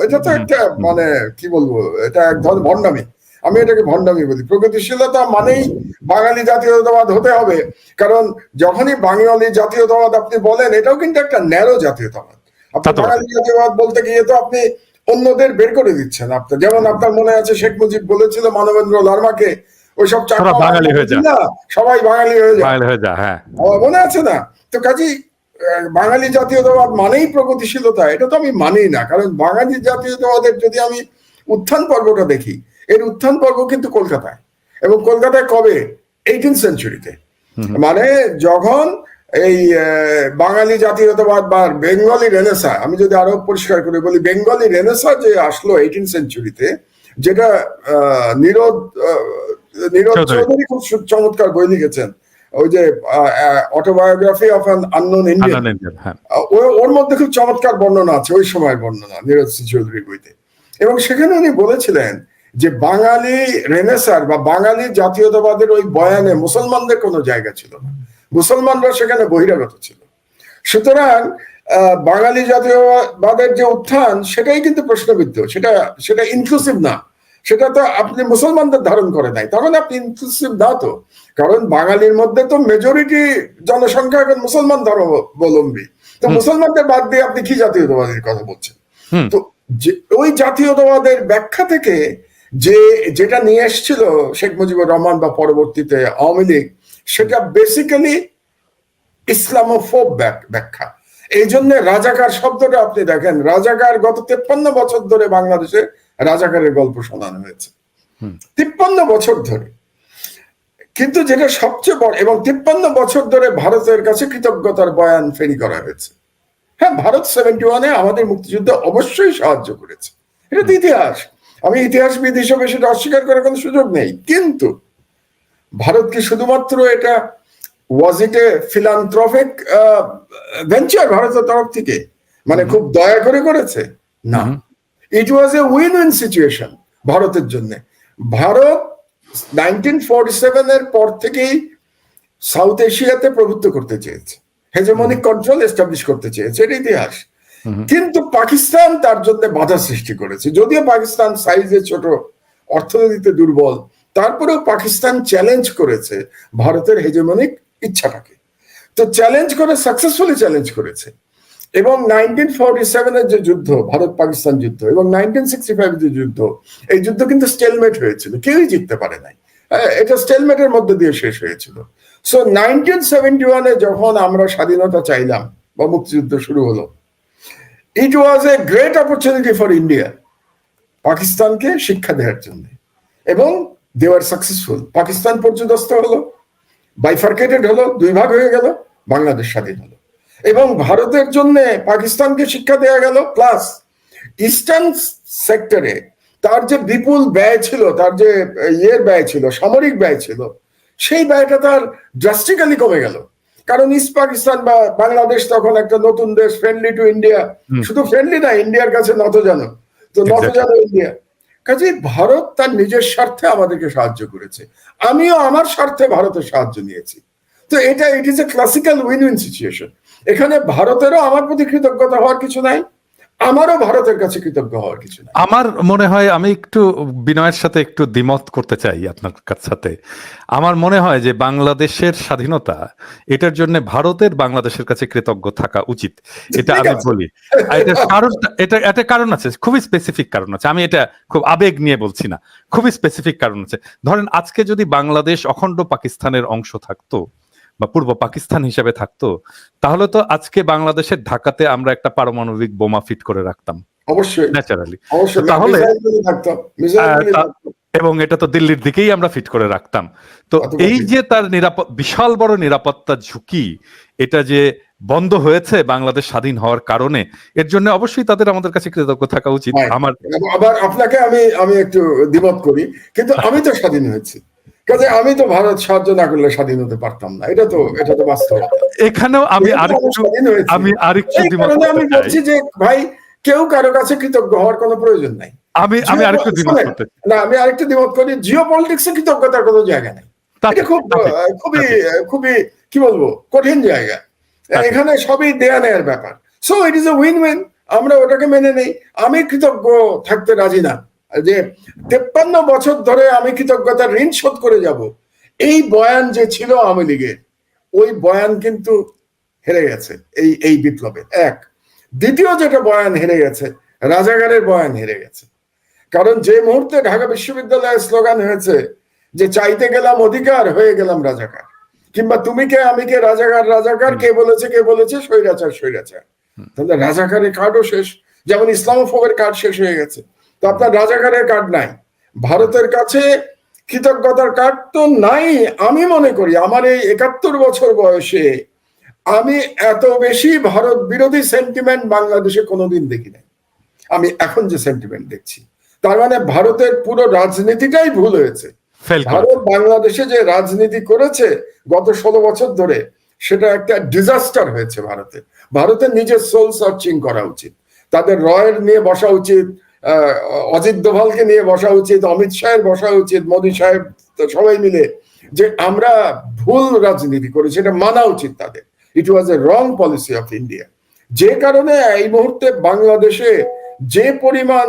এটা তো একটা মানে কি বলবো, এটা এক ধরনের ভণ্ডামি, আমি এটাকে ভণ্ডামি বলি। প্রগতিশীলতা মানেই বাঙালি জাতীয়তাবাদ হতে হবে, কারণ যখনই বাঙালি জাতীয়তাবাদ আপনি বলেন, এটাও কিন্তু একটা ন্যারো জাতীয়তাবাদ। আপনি বাঙালি জাতীয়তাবাদ বলতে গিয়ে তো আপনি অন্যদের বের করে দিচ্ছেন। আপনার যেমন আপনার মনে আছে শেখ মুজিব বলেছিল মানবেন্দ্র লারমাকে, ওইসব বাঙালি হয়ে যায়, সবাই বাঙালি হয়ে যায়, মনে আছে না? তো কাজেই বাঙালি জাতীয়তাবাদ মানেই প্রগতিশীলতা, এটা তো আমি মানি না। কারণ বাঙালি জাতীয়তাবাদের যদি আমি উত্থান পর্বটা দেখি, এর উত্থান পর্ব কিন্তু কলকাতায়, এবং কলকাতায় কবে? 18th সেঞ্চুরিতে। মানে যখন এই বাঙালি জাতীয়তাবাদ বা বেঙ্গলি রেনেসা, আমি যদি আরো পরিষ্কার করে বলি, বেঙ্গলি রেনেসা যে আসলো 18th সেঞ্চুরিতে, যেটা নীরদ চৌধুরী খুব চমৎকার বই লিখেছেন, ওই যে autobiography of an unknown Indian, ওর মধ্যে খুব চমৎকার বর্ণনা আছে, ওই সময়ের বর্ণনা নীরদ চৌধুরীর বইতে। এবং সেখানে উনি বলেছিলেন যে বাঙালি রেনেসার বা বাঙালি জাতীয়তাবাদের ওই বয়ানে মুসলমানদের কোনো জায়গা ছিল না, মুসলমানরা সেখানে বহিরাগত ছিল। সুতরাং বাঙালি জাতীয়বাদের যে উত্থান, সেটাই কিন্তু প্রশ্নবিদ্ধ, সেটা ইনক্লুসিভ না, সেটা তো আপনি মুসলমানদের ধারণ করে নাই, তখন আপনি ইনক্লুসিভ না তো। কারণ বাঙালির মধ্যে তো মেজরিটি জনসংখ্যা এখন মুসলমান ধর্মাবলম্বী, তো মুসলমানদের বাদ দিয়ে আপনি কি জাতীয়তাবাদের কথা বলছেন? তো ওই জাতীয়তাবাদের ব্যাখ্যা থেকে যেটা নিয়ে এসেছিল শেখ মুজিবুর রহমান বা পরবর্তীতে আওয়ামী লীগ, সেটা বেসিক্যালি ইসলামোফোব ব্যাখ্যা। এই জন্য রাজাকার শব্দটা আপনি দেখেন, রাজাকার গত 53 বছর ধরে বাংলাদেশে রাজাকারের গল্প শোনানো হয়েছে, 53 বছর ধরে। কিন্তু যেটা সবচেয়ে বড়, এবং 53 বছর ধরে ভারতের কাছে কৃতজ্ঞতার বয়ান ফেরি করা হয়েছে। হ্যাঁ, ভারত 71-এ আমাদের মুক্তিযুদ্ধে অবশ্যই সাহায্য করেছে, এটা তো ইতিহাস, আমি ইতিহাসবিদ হিসেবে সেটা অস্বীকার করার কোনো সুযোগ নেই। কিন্তু ভারত কি শুধুমাত্র এটা ওয়াজ ইট এ ফিলান্থ্রপিক ভেঞ্চার ভারতের তরফ থেকে, মানে খুব দয়া করে করেছে? না, ইট was A win win situation ভারতের জন্য। ভারত 1947-এর পর থেকেই সাউথ এশিয়াতে প্রভুত্ব করতে চেয়েছে, হেজেমনিক কন্ট্রোল এস্টাবলিশ করতে চেয়েছে, এটা ইতিহাস। কিন্তু পাকিস্তান তার জন্য বাধা সৃষ্টি করেছে। যদিও পাকিস্তান সাইজে ছোট, অর্থনীতিতে দুর্বল, তারপরেও পাকিস্তান চ্যালেঞ্জ করেছে ভারতের হেজেমনিক ইচ্ছাটাকে। তো চ্যালেঞ্জ করে সাকসেসফুলি চ্যালেঞ্জ করেছে। এবং 1947-এর যে যুদ্ধ, ভারত পাকিস্তান যুদ্ধ, এবং 1965-এর যে যুদ্ধ, এই যুদ্ধ কিন্তু স্টেলমেট হয়েছিল, কেউই জিততে পারে নাই, এটা স্টেলমেটের মধ্যে দিয়ে শেষ হয়েছিল। সো 1971-এ যখন আমরা স্বাধীনতা চাইলাম বা মুক্তিযুদ্ধ শুরু হলো, it was a great opportunity for India পাকিস্তানকে শিক্ষা দেওয়ার জন্য, এবং দে ওয়ার সাকসেসফুল। পাকিস্তান পর্যদস্ত হলো, বাইফার্কেটেড হলো, দুই ভাগ হয়ে গেল, বাংলাদেশ স্বাধীন হলো। এবং ভারতের জন্য পাকিস্তানকে শিক্ষা দেওয়া গেল, প্লাস ইস্টার্ন সেক্টরে তার যে বিপুল ব্যয় ছিল, তার যে ব্যয় ছিল, সামরিক ব্যয় ছিল, সেই ব্যয়টা তার ড্রাস্টিক্যালি কমে গেল। কারণ ইস্ট পাকিস্তান বা বাংলাদেশ তখন একটা নতুন দেশ, ফ্রেন্ডলি টু ইন্ডিয়া, শুধু ফ্রেন্ডলি না, ইন্ডিয়ার কাছে নতজানো, তো নতজানো ইন্ডিয়া। কাজে ভারত তার নিজের স্বার্থে আমাদেরকে সাহায্য করেছে, আমিও আমার স্বার্থে ভারতের সাহায্য নিয়েছি। তো এটা it is a classical win win situation. এখানে ভারতেরও আমার প্রতি কৃতজ্ঞতা হওয়ার কিছু নাই, আমারও ভারতের কাছে কৃতজ্ঞ হওয়ার কিছু নাই। আমার মনে হয়, আমি একটু বিনয়ের সাথে একটু দ্বিমত করতে চাই আপনার সাথে। আমার মনে হয় যে বাংলাদেশের স্বাধীনতা, এটার জন্য ভারতের বাংলাদেশের কাছে কৃতজ্ঞ থাকা উচিত, এটা আমি বলি। এটার কারণটা, এটা কারণ আছে, খুবই স্পেসিফিক কারণ আছে। আমি এটা খুব আবেগ নিয়ে বলছি না, খুবই স্পেসিফিক কারণ আছে। ধরেন আজকে যদি বাংলাদেশ অখণ্ড পাকিস্তানের অংশ থাকতো বা পূর্ব পাকিস্তান হিসেবে থাকতো, তাহলে তো আজকে বাংলাদেশের ঢাকাতে আমরা একটা পারমাণবিক বোমা ফিট করে রাখতাম, অবশ্যই ন্যাচারালি। অবশ্যই, তাহলে থাকতো এবং এটা তো দিল্লির দিকেই আমরা ফিট করে রাখতাম। তো এই যে তার বিশাল বড় নিরাপত্তা ঝুঁকি, এটা যে বন্ধ হয়েছে বাংলাদেশ স্বাধীন হওয়ার কারণে, এর জন্য অবশ্যই তাদের আমাদের কাছে কৃতজ্ঞ থাকা উচিত। আমার আবার আপনাকে আমি একটু দ্বিমত করি, কিন্তু আমি তো স্বাধীন হয়েছি, কাজে আমি তো ভারত সাহায্য না করলে স্বাধীন হতে পারতাম না, এটা তো বাস্তবতা। এখানেও আমি আরেকটু দ্বিমত আমি বলছি যে ভাই, কেউ কারো কাছে কৃতজ্ঞ হওয়ার কোনো প্রয়োজন নাই। আমি আরেকটু দ্বিমত করতে না, আমি আরেকটু দ্বিমত করি, জিও পলিটিক্সে কৃতজ্ঞতার কোনো জায়গা নেই। এটা খুবই কি বলবো, কঠিন জায়গা। এখানে সবই দেয়া নেয়ার ব্যাপার। So it is a win win, আমরা ওটাকে মেনে নেই। আমি কৃতজ্ঞ থাকতে রাজি না যে 53 বছর ধরে আমি কৃতজ্ঞতার ঋণ শোধ করে যাব, এই বয়ান যে ছিল আওয়ামী লীগের, ওই বয়ান কিন্তু হেরে গেছে এই বিপ্লবে। এক, দ্বিতীয় যেটা বয়ান হেরে গেছে, রাজাকারের বয়ান হেরে গেছে। কারণ যে মুহূর্তে ঢাকা বিশ্ববিদ্যালয়ের স্লোগান হয়েছে যে চাইতে গেলাম অধিকার, হয়ে গেলাম রাজাকার, কিংবা তুমি কে আমি কে, রাজাকার কে বলেছে স্বৈরাচার, তাহলে রাজাকারের কার্ডও শেষ। যেমন ইসলামোফোবের কার্ড শেষ হয়ে গেছে, তো আপনার রাজাকারের কার্ড নাই, ভারতের কাছে কৃতজ্ঞতার কার্ড তো নাই। আমি মনে করি আমার এই 71 বছর বয়সে আমি এত বেশি ভারত বিরোধী সেন্টিমেন্ট বাংলাদেশে কোনোদিন দেখি নাই। আমি এখন যে সেন্টিমেন্ট দেখছি, তার মানে ভারতের পুরো রাজনীতিটাই ভুল হয়েছে। ভারত বাংলাদেশে যে রাজনীতি করেছে গত 16 বছর ধরে, সেটা একটা ডিজাস্টার হয়েছে। ভারতের নিজের সোল সার্চিং করা উচিত, তাদের রয়ের নিয়ে বসা উচিত, অজিত দোভালকে নিয়ে বসা উচিত, অমিত শাহের বসা উচিত, মোদী সাহেব, সবাই মিলে যে আমরা ভুল রাজনীতি করেছি, এটা মানা উচিত তাদের। ইট was A wrong policy of India. যে কারণে এই মুহূর্তে বাংলাদেশে যে পরিমাণ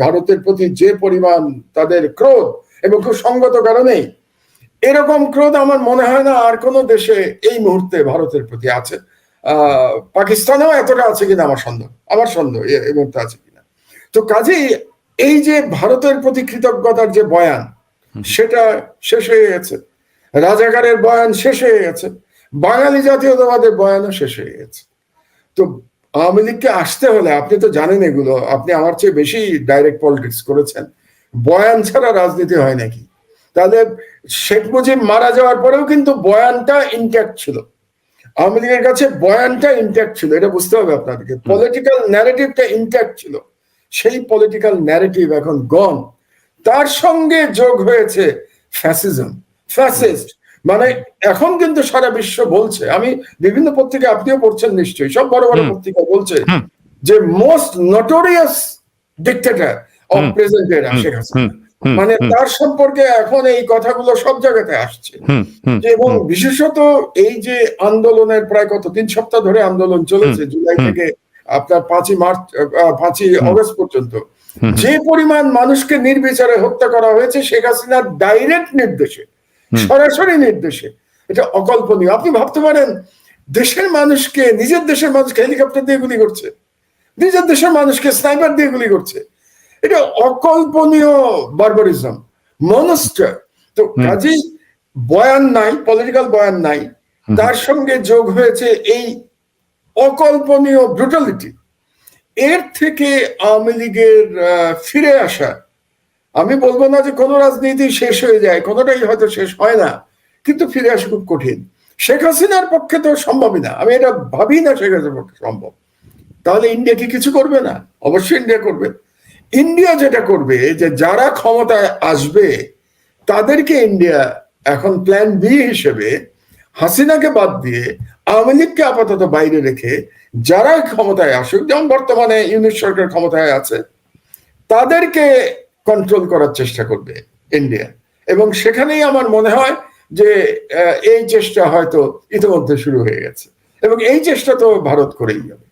ভারতের প্রতি যে পরিমাণ তাদের ক্রোধ, এবং খুব সঙ্গত কারণেই এরকম ক্রোধ আমার মনে হয় না আর কোন দেশে এই মুহূর্তে ভারতের প্রতি আছে। পাকিস্তানেও এতটা আছে কিনা আমার সন্দেহ এই মুহূর্তে আছে কিনা। তো কাজেই এই যে ভারতের প্রতি কৃতজ্ঞতার যে বয়ান, সেটা শেষ হয়ে গেছে, রাজাকারের বয়ান শেষ হয়ে গেছে, বাঙালি জাতীয়তাবাদের বয়ানও শেষ হয়ে গেছে। তো আওয়ামী লীগকে আসতে হলে, আপনি তো জানেন এগুলো, আপনি আমার চেয়ে বেশি ডাইরেক্ট পলিটিক্স করেছেন, বয়ান ছাড়া রাজনীতি হয় নাকি? তাহলে শেখ মুজিব মারা যাওয়ার পরেও কিন্তু বয়ানটা ইনট্যাক্ট ছিল, আওয়ামী লীগের কাছে বয়ানটা ইনট্যাক্ট ছিল, এটা বুঝতে হবে আপনাদেরকে। পলিটিক্যাল ন্যারেটিভটা ইনট্যাক্ট ছিল, সেই পলিটিক্যাল ন্যারেটিভ এখন গন। তার সঙ্গে যোগ হয়েছে ফ্যাসিজম, ফ্যাসিস্ট। মানে এখন কিন্তু সারা বিশ্ব বলছে, আমি বিভিন্ন পত্রিকা, আপনিও পড়ছেন নিশ্চয়ই, সব বড় বড় পত্রিকা বলছে যে most notorious dictator of present এরা শেখ হাসিনা। মানে তার সম্পর্কে এখন এই কথাগুলো সব জায়গাতে আসছে। এবং বিশেষত এই যে আন্দোলনের প্রায় 3 সপ্তাহ ধরে আন্দোলন চলেছে, জুলাই থেকে আপনার 5ই অগস্ট পর্যন্ত, যে পরিমাণ মানুষকে নির্বিচারে হত্যা করা হয়েছে শেখ হাসিনার ডাইরেক্ট নির্দেশে, সরাসরি নির্দেশে, এটা অকল্পনীয়। আপনি ভাবতে পারেন, নিজের দেশের মানুষকে হেলিকপ্টার দিয়ে গুলি করছে, নিজের দেশের মানুষকে স্নাইপার দিয়ে গুলি করছে, এটা অকল্পনীয় বারবারিজম, মনস্টার। তো কাজেই বয়ান নাই, পলিটিক্যাল বয়ান নাই, তার সঙ্গে যোগ হয়েছে এই অকল্পনীয় ব্রুটালিটি। এর থেকে আওয়ামী লীগের ফিরে আসা, আমি বলবো না যে কোনো রাজনীতি শেষ হয়ে যায়, কোনোটাই হয়তো শেষ হয় না, কিন্তু ফিরে আসা খুব কঠিন। শেখ হাসিনার পক্ষে তো সম্ভবই না, আমি এটা ভাবি না শেখ হাসিনার পক্ষে সম্ভব। তাহলে ইন্ডিয়া কি কিছু করবে না? অবশ্যই ইন্ডিয়া করবে। ইন্ডিয়া যেটা করবে, যে যারা ক্ষমতায় আসবে তাদেরকে ইন্ডিয়া এখন প্ল্যান বি হিসেবে হাসিনাকে বাদ দিয়ে আওয়ামী লীগকে আপাতত বাইরে রেখে যারা ক্ষমতায় আসুক, যেমন বর্তমানে ইউনিট সরকার ক্ষমতায় আছে, তাদেরকে কন্ট্রোল করার চেষ্টা করবে ইন্ডিয়া। এবং সেখানেই আমার মনে হয় যে এই চেষ্টা হয়তো ইতিমধ্যে শুরু হয়ে গেছে, এবং এই চেষ্টা তো ভারত করেই যাবে।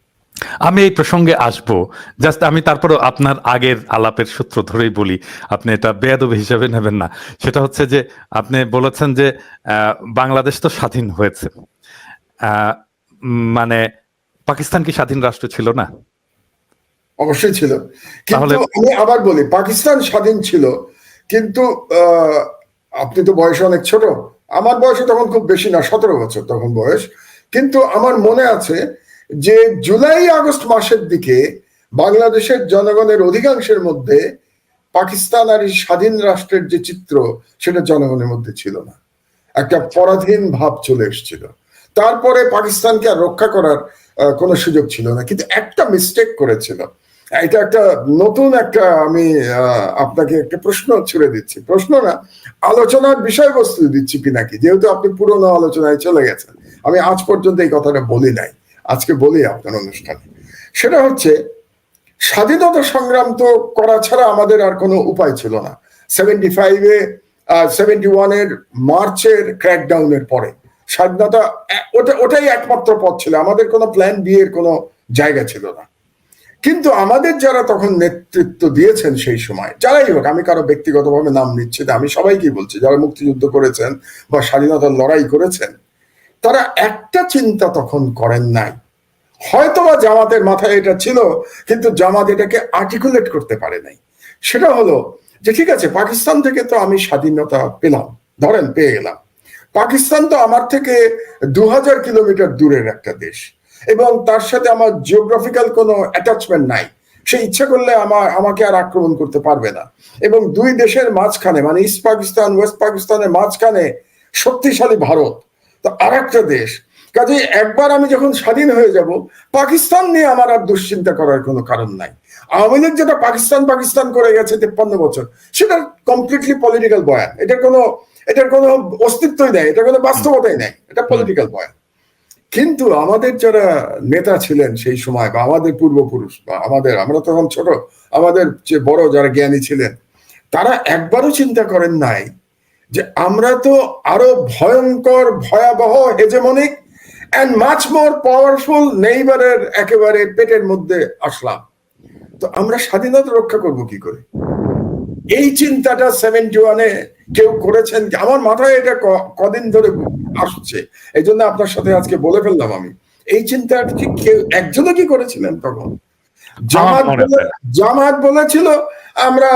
আমি এই প্রসঙ্গে আসব, জাস্ট আমি তারপরে আপনার আগের আলাপের সূত্র ধরেই বলি, আপনি এটা বেয়াদবি হিসেবে নেবেন না। সেটা হচ্ছে যে আপনি বলেছেন যে বাংলাদেশ তো স্বাধীন হয়েছে, মানে পাকিস্তান কি স্বাধীন রাষ্ট্র ছিল না? অবশ্যই ছিল, কিন্তু আমি আবার বলি পাকিস্তান স্বাধীন ছিল, কিন্তু আপনি তো বয়সে অনেক ছোট, আমার বয়সে তখন খুব বেশি না, 17 বছর তখন বয়স। কিন্তু আমার মনে আছে যে জুলাই আগস্ট মাসের দিকে বাংলাদেশের জনগণের অধিকাংশের মধ্যে পাকিস্তান আর স্বাধীন রাষ্ট্রের যে চিত্র, সেটা জনগণের মধ্যে ছিল না, একটা পরাধীন ভাব চলে এসেছিল। তারপরে পাকিস্তানকে আর রক্ষা করার কোনো সুযোগ ছিল না, কিন্তু একটা মিস্টেক করেছিল। এটা একটা নতুন একটা, আমি আপনাকে একটা প্রশ্ন ছুড়ে দিচ্ছি, প্রশ্ন না, আলোচনার বিষয়বস্তু দিচ্ছি পিনাকি, যেহেতু আপনি পুরনো আলোচনায় চলে গেছেন। আমি আজ পর্যন্ত এই কথাটা বলি নাই, আজকে বলি আপনার অনুষ্ঠানে। সেটা হচ্ছে স্বাধীনতা সংগ্রাম তো করা ছাড়া আমাদের আর কোনো উপায় ছিল না। 75-এ 71-এর মার্চের ক্র্যাকডাউনের পরে স্বাধীনতা, ওটাই একমাত্র পথ ছিল, আমাদের কোনো প্ল্যান বি এর কোনো জায়গা ছিল না। কিন্তু আমাদের যারা তখন নেতৃত্ব দিয়েছেন সেই সময়, যারাই হোক, আমি কারো ব্যক্তিগতভাবে নাম নিচ্ছি না, আমি সবাইকেই বলছি, যারা মুক্তিযুদ্ধ করেছেন বা স্বাধীনতার লড়াই করেছেন, তারা একটা চিন্তা তখন করেন নাই। হয়তোবা জামাতের মাথায় এটা ছিল, কিন্তু জামাত এটাকে আর্টিকুলেট করতে পারে নাই। সেটা হলো যে ঠিক আছে, পাকিস্তান থেকে তো আমি স্বাধীনতা পেলাম, ধরেন পেয়ে গেলাম, পাকিস্তান তো আমার থেকে 2000 কিলোমিটার দূরের একটা দেশ, এবং তার সাথে আমার জিওগ্রাফিক্যাল কোনো অ্যাটাচমেন্ট নাই। সে ইচ্ছা করলে আমাকে আর আক্রমণ করতে পারবে না। এবং দুই দেশের মাঝখানে, মানে ইস্ট পাকিস্তান ওয়েস্ট পাকিস্তানের মাঝখানে শক্তিশালী ভারত, তো আর একটা দেশ। কাজে একবার আমি যখন স্বাধীন হয়ে যাব, পাকিস্তান নিয়ে আমার আর দুশ্চিন্তা করার কোনো কারণ নাই। আওয়ামী লীগ যেটা পাকিস্তান পাকিস্তান করে গেছে 53 বছর, সেটা কমপ্লিটলি পলিটিক্যাল বয়ান, এটার কোনো অস্তিত্বই নেই, এটা কোনো বাস্তবতাই নেই, এটা পলিটিক্যাল বয়ান। কিন্তু আমাদের যারা নেতা ছিলেন সেই সময়, বা আমাদের পূর্বপুরুষ, বা আমরা তখন ছোট, আমাদের যে বড় যারা জ্ঞানী ছিলেন, তারা একবারও চিন্তা করেন নাই যে আমরা তো আরো ভয়ঙ্কর, ভয়াবহ, hegemonic and much more powerful নেইবারের একেবারে পেটের মধ্যে আসলাম। তো আমরা স্বাধীনতা রক্ষা করব কি করে? এই চিন্তাটা 71-এ কেউ করেছেন? আমার মাথায় এটা কদিন ধরে আসছে, এই জন্য আপনার সাথে আজকে বলে ফেললাম। আমি এই চিন্তাটা কি কেউ একজনও কি করেছিলেন তখন? জামাত বলেছিল আমরা,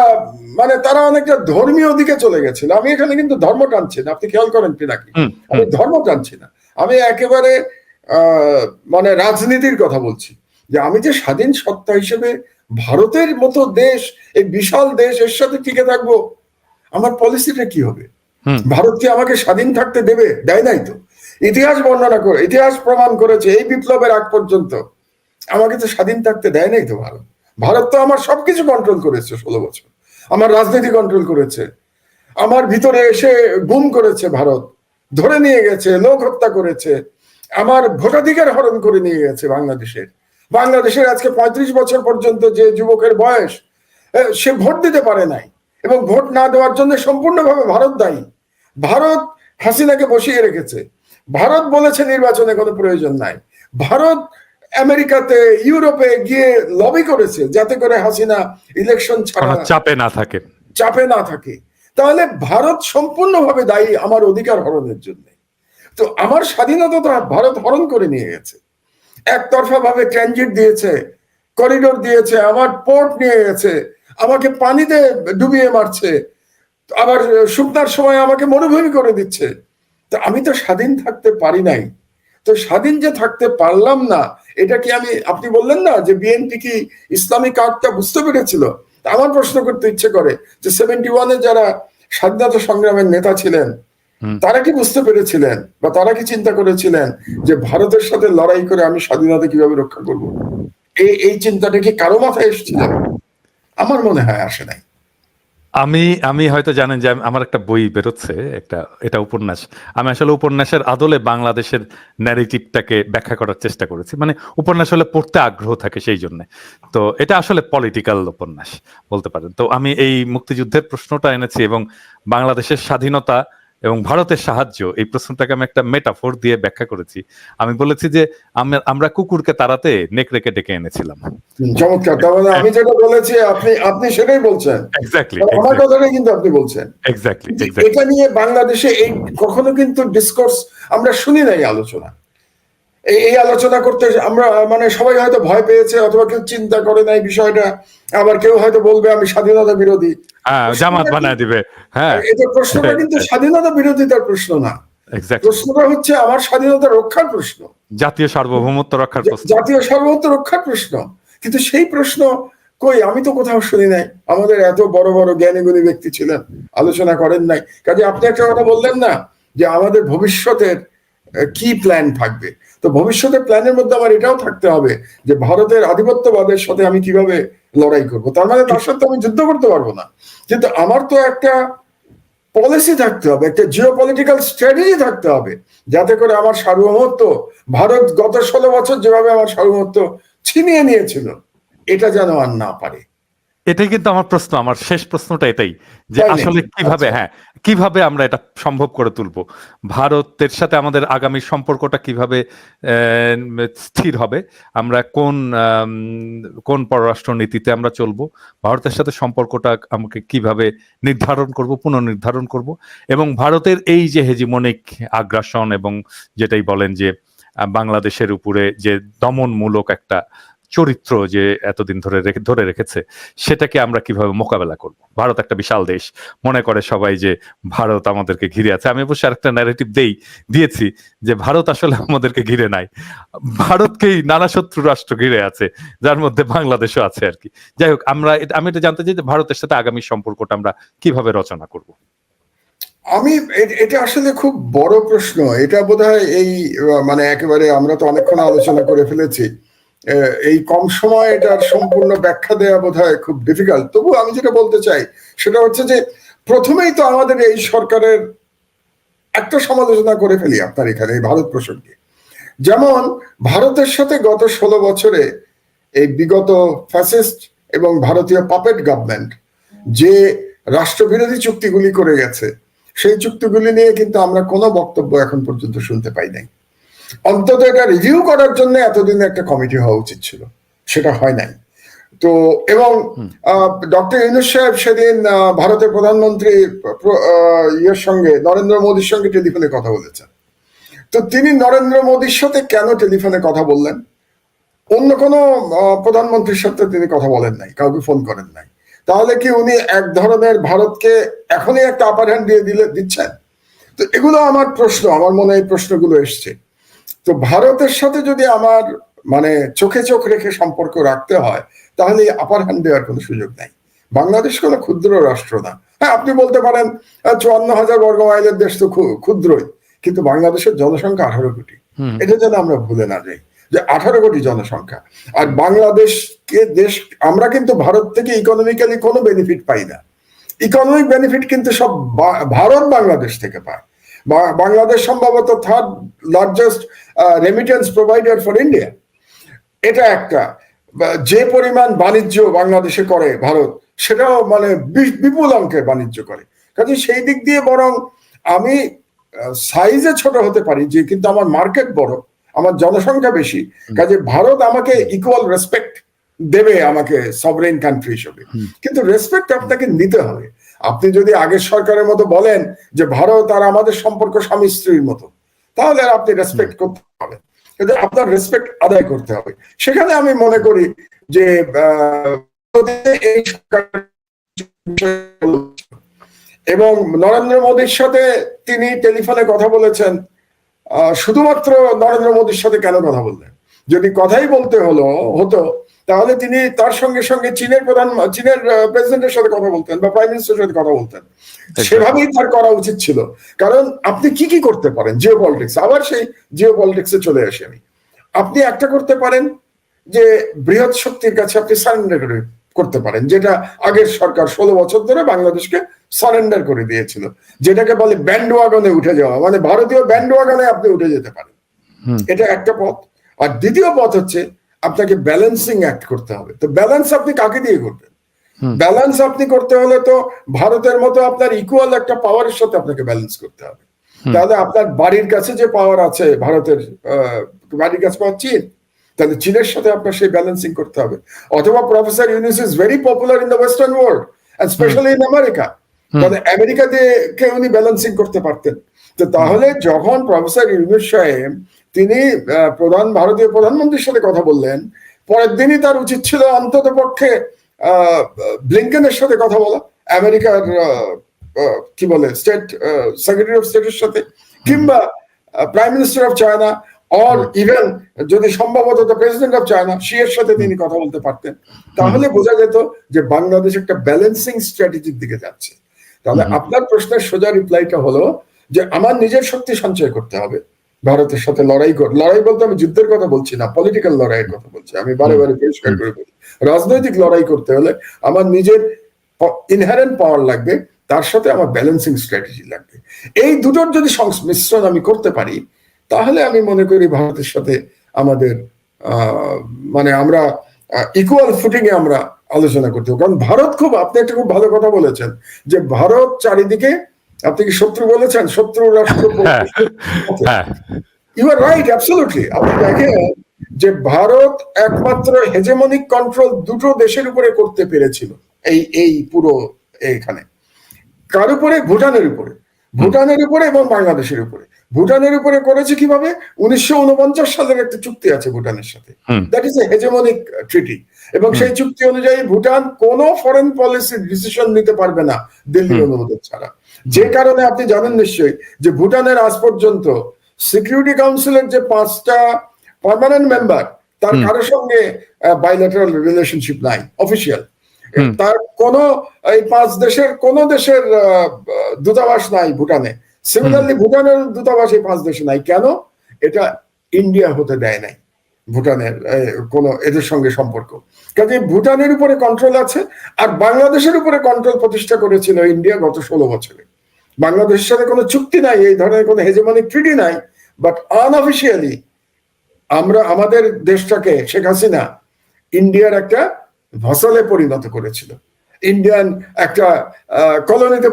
মানে তারা অনেকটা ধর্মীয় দিকে চলে গেছিল। আমি এখানে কিন্তু ধর্ম টানছি না, আপনি খেয়াল করেন পিনাকি, আমি ধর্ম টানছি না, আমি একেবারে মানে রাজনীতির কথা বলছি। যে আমি যে স্বাধীন সত্তা হিসেবে ভারতের মতো দেশ, এই বিশাল দেশ, এর সাথে টিকে থাকবো, আমার পলিসিটা কি হবে? ভারত কি আমাকে স্বাধীন থাকতে দেবে? দেয় নাই তো। ইতিহাস বর্ণনা করে, ইতিহাস প্রমাণ করেছে এই বিপ্লবের আগ পর্যন্ত আমাকে তো স্বাধীন থাকতে দেয় নাই তো ভারত। ভারত তো আমার সবকিছু কন্ট্রোল করেছে 16 বছর, আমার রাজনীতি কন্ট্রোল করেছে, আমার ভিতরে এসে গুম করেছে ভারত, ধরে নিয়ে গেছে, লোক হত্যা করেছে, আমার ভোটাধিকার হরণ করে নিয়ে গেছে বাংলাদেশের আজকে 35 বছর পর্যন্ত যে যুবকের বয়স, সে ভোট দিতে পারে নাই, এবং ভোট না দেওয়ার জন্য সম্পূর্ণভাবে ভারত দায়ী। ভারত হাসিনাকে বসিয়ে রেখেছে, ভারত বলেছে নির্বাচনে কোনো প্রয়োজন নাই, ভারত আমেরিকাতে ইউরোপে গিয়ে লবি করেছে যাতে করে হাসিনা ইলেকশন ছাড়া চাপে না থাকে। তাহলে ভারত সম্পূর্ণভাবে দায়ী আমার অধিকার হরণের জন্য। তো আমার স্বাধীনতা তো ভারত হরণ করে নিয়ে গেছে, একতরফা ভাবে ট্রানজিট দিয়েছে, করিডোর দিয়েছে, আমার পোর্ট নিয়ে গেছে, আমাকে পানিতে ডুবিয়ে মারছে, আবার শুকনার সময় আমাকে মরুভূমি করে দিচ্ছে। তো আমি তো স্বাধীন থাকতে পারি নাই। তো স্বাধীন যে থাকতে পারলাম না, এটা কি আপনি বললেন না যে বিএনপি কি ইসলামিক কার্ডটা বুঝতে পেরেছিল? আমার প্রশ্ন করতে ইচ্ছে করে যে 71-এ যারা স্বাধীনতা সংগ্রামের নেতা ছিলেন, তারা কি বুঝতে পেরেছিলেন, বা তারা কি চিন্তা করেছিলেন যে ভারতের সাথে লড়াই করে আমি স্বাধীনতা কিভাবে রক্ষা করব? এই চিন্তাটা কি কারো মাথায় এসেছিল? আমার মনে হয় আসে নাই। আমি আমি হয়তো জানেন যে আমার একটা বই বেরোচ্ছে, এটা উপন্যাস। আমি আসলে উপন্যাসের আদলে বাংলাদেশের ন্যারেটিভটাকে ব্যাখ্যা করার চেষ্টা করেছি, মানে উপন্যাস হলে পড়তে আগ্রহ থাকে সেই জন্য। তো এটা আসলে পলিটিক্যাল উপন্যাস বলতে পারেন। তো আমি এই মুক্তিযুদ্ধের প্রশ্নটা এনেছি এবং বাংলাদেশের স্বাধীনতা এবং ভারতের সাহায্য, এই প্রশ্নটাকে আমি একটা মেটাফোর দিয়ে ব্যাখ্যা করেছি। আমি বলেছি যে আমরা কুকুরকে তাড়াতে নেকড়েকে ডেকে এনেছিলাম। চমৎকার। তার মানে আমি যেটা বলেছি আপনি আপনি সেটাই বলছেন। এক্স্যাক্টলি, আমার কথাটাই কিন্তু আপনি বলছেন। এক্স্যাক্টলি। এটা নিয়ে বাংলাদেশে এই কখনো কিন্তু ডিসকোর্স আমরা শুনি নাই, আলোচনা। এই আলোচনা করতে আমরা মানে সবাই হয়তো ভয় পেয়েছে, অথবা কেউ চিন্তা করে নাই বিষয়টা। আবার কেউ হয়তো বলবে আমি স্বাধীনতা বিরোধী, জামাত বানায় দিবে। হ্যাঁ, এটা প্রশ্নটা কিন্তু স্বাধীনতা বিরোধিতার প্রশ্ন না। প্রশ্নটা হচ্ছে আমার স্বাধীনতা রক্ষার প্রশ্ন, জাতীয় সার্বভৌমত্ব রক্ষার প্রশ্ন, জাতীয় সার্বভৌমত্ব রক্ষার প্রশ্ন। কিন্তু সেই প্রশ্ন কই, আমি তো কোথাও শুনি নাই। আমাদের এত বড় বড় জ্ঞানী গুণী ব্যক্তি ছিলেন, আলোচনা করেন নাই। কাজে আপনি একটা কথা বললেন না যে আমাদের ভবিষ্যতের কি প্ল্যান থাকবে। তো ভবিষ্যতের প্ল্যানের মধ্যে আমার এটাও থাকতে হবে যে ভারতের আধিপত্যবাদের সাথে আমি কিভাবে লড়াই করব। তার মানে তার সাথে আমি যুদ্ধ করতে পারবো না, কিন্তু আমার তো একটা পলিসি থাকতে হবে, একটা জিও পলিটিক্যাল স্ট্র্যাটেজি থাকতে হবে, যাতে করে আমার সার্বভৌমত্ব, ভারত গত 16 বছর যেভাবে আমার সার্বভৌমত্ব ছিনিয়ে নিয়েছিল, এটা যেন আর না পারে। এটাই কিন্তু আমার প্রশ্ন, আমার শেষ প্রশ্নটা এটাই যে আসলে কিভাবে, কিভাবে আমরা এটা সম্ভব করে তুলবো। ভারতের সাথে আমাদের আগামী সম্পর্কটা কিভাবে স্থির হবে, আমরা কোন পররাষ্ট্র নীতিতে আমরা চলবো, ভারতের সাথে সম্পর্কটা আমাকে কিভাবে নির্ধারণ করব, পুনর্নির্ধারণ করব, এবং ভারতের এই যে হেজিমনিক আগ্রাসন এবং যেটাই বলেন যে বাংলাদেশের উপরে যে দমনমূলক একটা চরিত্র যে এতদিন ধরে রেখেছে, সেটাকে আমরা কিভাবে মোকাবেলা করব। ভারত একটা বিশাল দেশ, মনে করে সবাই যে ভারত আমাদেরকে ঘিরে আছে। আমি অবশ্য আরেকটা ন্যারেটিভ দিয়েছি যে ভারত আসলে আমাদেরকে ঘিরে নাই, ভারতকেই নানা শত্রু রাষ্ট্র ঘিরে আছে, যার মধ্যে বাংলাদেশও আছে আর কি। যাই হোক, আমি এটা জানতে চাই যে ভারতের সাথে আগামী সম্পর্কটা আমরা কিভাবে রচনা করব। এটা আসলে খুব বড় প্রশ্ন। এটা বোধহয় এই মানে একেবারে আমরা তো অনেকক্ষণ আলোচনা করে ফেলেছি, এই কম সময় এটার সম্পূর্ণ ব্যাখ্যা দেওয়া বোধহয় খুব ডিফিকাল্ট। তবু আমি যেটা বলতে চাই সেটা হচ্ছে যে প্রথমেই তো আমাদের এই সরকারের একটা সমালোচনা করে ফেলি আপনার এখানে এই ভারত প্রসঙ্গে। যেমন ভারতের সাথে গত 16 বছরে এই বিগত ফ্যাসিস্ট এবং ভারতীয় পাপেট গভর্নমেন্ট যে রাষ্ট্রবিরোধী চুক্তিগুলি করে গেছে, সেই চুক্তিগুলি নিয়ে কিন্তু আমরা কোনো বক্তব্য এখন পর্যন্ত শুনতে পাই নাই। অন্তত এটা রিভিউ করার জন্য এতদিন একটা কমিটি হওয়া উচিত ছিল, সেটা হয় নাই। তো এবং ডক্টর ইউনূস সাহেব সেদিন ভারতের প্রধানমন্ত্রী নরেন্দ্র মোদীর সঙ্গে টেলিফোনে কথা বলেছেন। তো তিনি নরেন্দ্র মোদীর সাথে কেন টেলিফোনে কথা বললেন? অন্য কোনো প্রধানমন্ত্রীর সাথে তিনি কথা বলেন নাই, কাউকে ফোন করেন নাই। তাহলে কি উনি এক ধরনের ভারতকে এখনই একটা আপার হ্যান্ড দিচ্ছেন? তো এগুলো আমার প্রশ্ন, আমার মনে এই প্রশ্নগুলো এসছে। তো ভারতের সাথে যদি আমার মানে চোখে চোখ রেখে সম্পর্ক রাখতে হয়, তাহলে আপার হ্যান্ড দেওয়ার কোনো সুযোগ নাই। বাংলাদেশ কোনো ক্ষুদ্র রাষ্ট্র না। হ্যাঁ, আপনি বলতে পারেন 54,000 বর্গ মাইলের দেশ তো ক্ষুদ্রই, কিন্তু বাংলাদেশের জনসংখ্যা 18 কোটি। এটা যেন আমরা ভুলে না যাই যে 18 কোটি জনসংখ্যা। আর আমরা কিন্তু ভারত থেকে ইকোনমিক্যালি কোনো বেনিফিট পাই না। ইকোনমিক বেনিফিট কিন্তু সব ভারত বাংলাদেশ থেকে পায়। বাংলাদেশ সম্ভবত 3rd largest remittance provider for India. এটা একটা। যে পরিমাণ বাণিজ্য বাংলাদেশে করে ভারত, সেটাও মানে বিপুল অঙ্কের বাণিজ্য করে। কাজে সেই দিক দিয়ে বরং আমি সাইজে ছোট হতে পারি, যে কিন্তু আমার মার্কেট বড়, আমার জনসংখ্যা বেশি। কাজে ভারত আমাকে ইকুয়াল রেসপেক্ট দেবে, আমাকে সভরেন কান্ট্রি হিসেবে। কিন্তু রেসপেক্ট আপনাকে নিতে হবে। আপনি যদি আগের সরকারের মতো বলেন যে ভারত আর আমাদের সম্পর্ক স্বামী স্ত্রীর মতো, তাহলে আপনি রেসপেক্ট করতে হবে, কিন্তু আপনার রেসপেক্ট আদায় করতে হবে। সেখানে আমি মনে করি যে এই এবং নরেন্দ্র মোদীর সাথে তিনি টেলিফোনে কথা বলেছেন। শুধুমাত্র নরেন্দ্র মোদীর সাথে কেন কথা বললেন? যদি কথাই বলতে হতো, তাহলে তিনি তার সঙ্গে সঙ্গে চীনের প্রেসিডেন্টের সাথে কথা বলতেন বা প্রাইম মিনিস্টারের সাথে কথা বলতেন। সেভাবেই তার করা উচিত ছিল। কারণ আপনি কি করতে পারেন জিও পলিটিক্স, আবার সেই জিও পলিটিক্সে চলে আসি আমি। আপনি একটা করতে পারেন যে বৃহৎ শক্তির কাছে আপনি সারেন্ডার করে করতে পারেন, যেটা আগের সরকার 16 বছর ধরে বাংলাদেশকে সারেন্ডার করে দিয়েছিল, যেটাকে বলে ব্যান্ড ওয়াগনে উঠে যাওয়া, মানে ভারতীয় ব্যান্ড ওয়াগনে আপনি উঠে যেতে পারেন। এটা একটা পথ। আর দ্বিতীয় পথ হচ্ছে আপনাকে ব্যালেন্সিং অ্যাক্ট করতে হবে। তো ব্যালেন্স আপনি কাকে দিয়ে করবেন? ব্যালেন্স আপনি করতে হলে তো ভারতের মতো আপনার ইকুয়াল একটা পাওয়ারের সাথে আপনাকে ব্যালেন্স করতে হবে। তাহলে আপনার বাড়ির কাছে যে পাওয়ার আছে ভারতের, বাড়ির কাছে পাওয়ার চীন, তাহলে চীনের সাথে আপনার সেই ব্যালেন্সিং করতে হবে। অথবা professor Yunus is very popular in the western world and specially in America, তাহলে আমেরিকা দিয়ে কে উনি ব্যালেন্সিং করতে পারতেন। তো তাহলে যখন প্রফেসর ইউনুস সাহেব তিনি ভারতীয় প্রধানমন্ত্রীর সাথে কথা বললেন, পরের দিনই তার উচিত ছিল অন্তত পক্ষে ব্লিংকেনের সাথে কথা বলা, আমেরিকার কি বলে স্টেট সেক্রেটারি অফ স্টেটের সাথে, কিংবা prime minister of China, or even যদি সম্ভবত প্রেসিডেন্ট অফ চায়না, এর সাথে তিনি কথা বলতে পারতেন। তাহলে বোঝা যেত যে বাংলাদেশ একটা ব্যালেন্সিং স্ট্র্যাটেজির দিকে যাচ্ছে। তাহলে আপনার প্রশ্নের সোজা রিপ্লাইটা হলো যে আমার নিজের শক্তি সঞ্চয় করতে হবে, ভারতের সাথে লড়াই বলতে আমি যুদ্ধের কথা বলছি না, পলিটিক্যাল লড়াইয়ের কথা বলছি। আমি বারে বারে পরিষ্কার করে বলি, রাজনৈতিক লড়াই করতে হলে আমার নিজের ইনহারেন্ট পাওয়ার লাগবে, তার সাথে আমার ব্যালেন্সিং স্ট্র্যাটেজি লাগবে। এই দুটোর যদি সংমিশ্রণ আমি করতে পারি, তাহলে আমি মনে করি ভারতের সাথে আমাদের মানে আমরা ইকুয়াল ফুটিং এ আমরা আলোচনা করতে হবে। কারণ ভারত আপনি একটা খুব ভালো কথা বলেছেন যে ভারত চারিদিকে, আপনি কি শত্রু বলেছেন? শত্রু রাষ্ট্র। You are right, absolutely. আপনি দেখেন যে ভারত একমাত্র হেজেমনিক কন্ট্রোল দুটো দেশের উপরে করতে পেরেছিল এই পুরো এখানে। কার উপরে? ভুটানের উপরে এবং বাংলাদেশের উপরে। ভুটানের উপরে করেছে কিভাবে? 1949 সালের একটা চুক্তি আছে ভুটানের সাথে, দ্যাট ইজ এ হেজেমনিক ট্রিটি, এবং সেই চুক্তি অনুযায়ী ভুটান কোনো ফরেন পলিসি ডিসিশন নিতে পারবে না দিল্লির অনুমোদন ছাড়া। যে কারণে আপনি জানেন নিশ্চয়ই যে ভুটানের আজ পর্যন্ত সিকিউরিটি কাউন্সিলের যে 5টা পার্মানেন্ট মেম্বার, তার কারোর সঙ্গে বাইল্যাটারাল রিলেশনশিপ নাই, অফিসিয়াল। তার এই 5 দেশের কোন দেশের দূতাবাস নাই ভুটানে। সিমিলারলি ভুটানের দূতাবাস এই 5 দেশে নাই। কেন? এটা ইন্ডিয়া হতে দেয় নাই ভুটানের কোন এদের সঙ্গে সম্পর্ক। কাজে ভুটানের উপরে কন্ট্রোল আছে, আর বাংলাদেশের উপরে কন্ট্রোল প্রতিষ্ঠা করেছিল ইন্ডিয়া গত 16 বছরে। বাংলাদেশের সাথে কোনো চুক্তি নাই, এই ধরনের কোনো হেজেমনিক ট্রিটি নাই, বাট আনঅফিসিয়ালি আমরা আমাদের দেশটাকে, শেখ হাসিনা ইন্ডিয়ার একটা ভসলে পরিণত করেছিল, ইন্ডিয়ান একটা কলোনিতে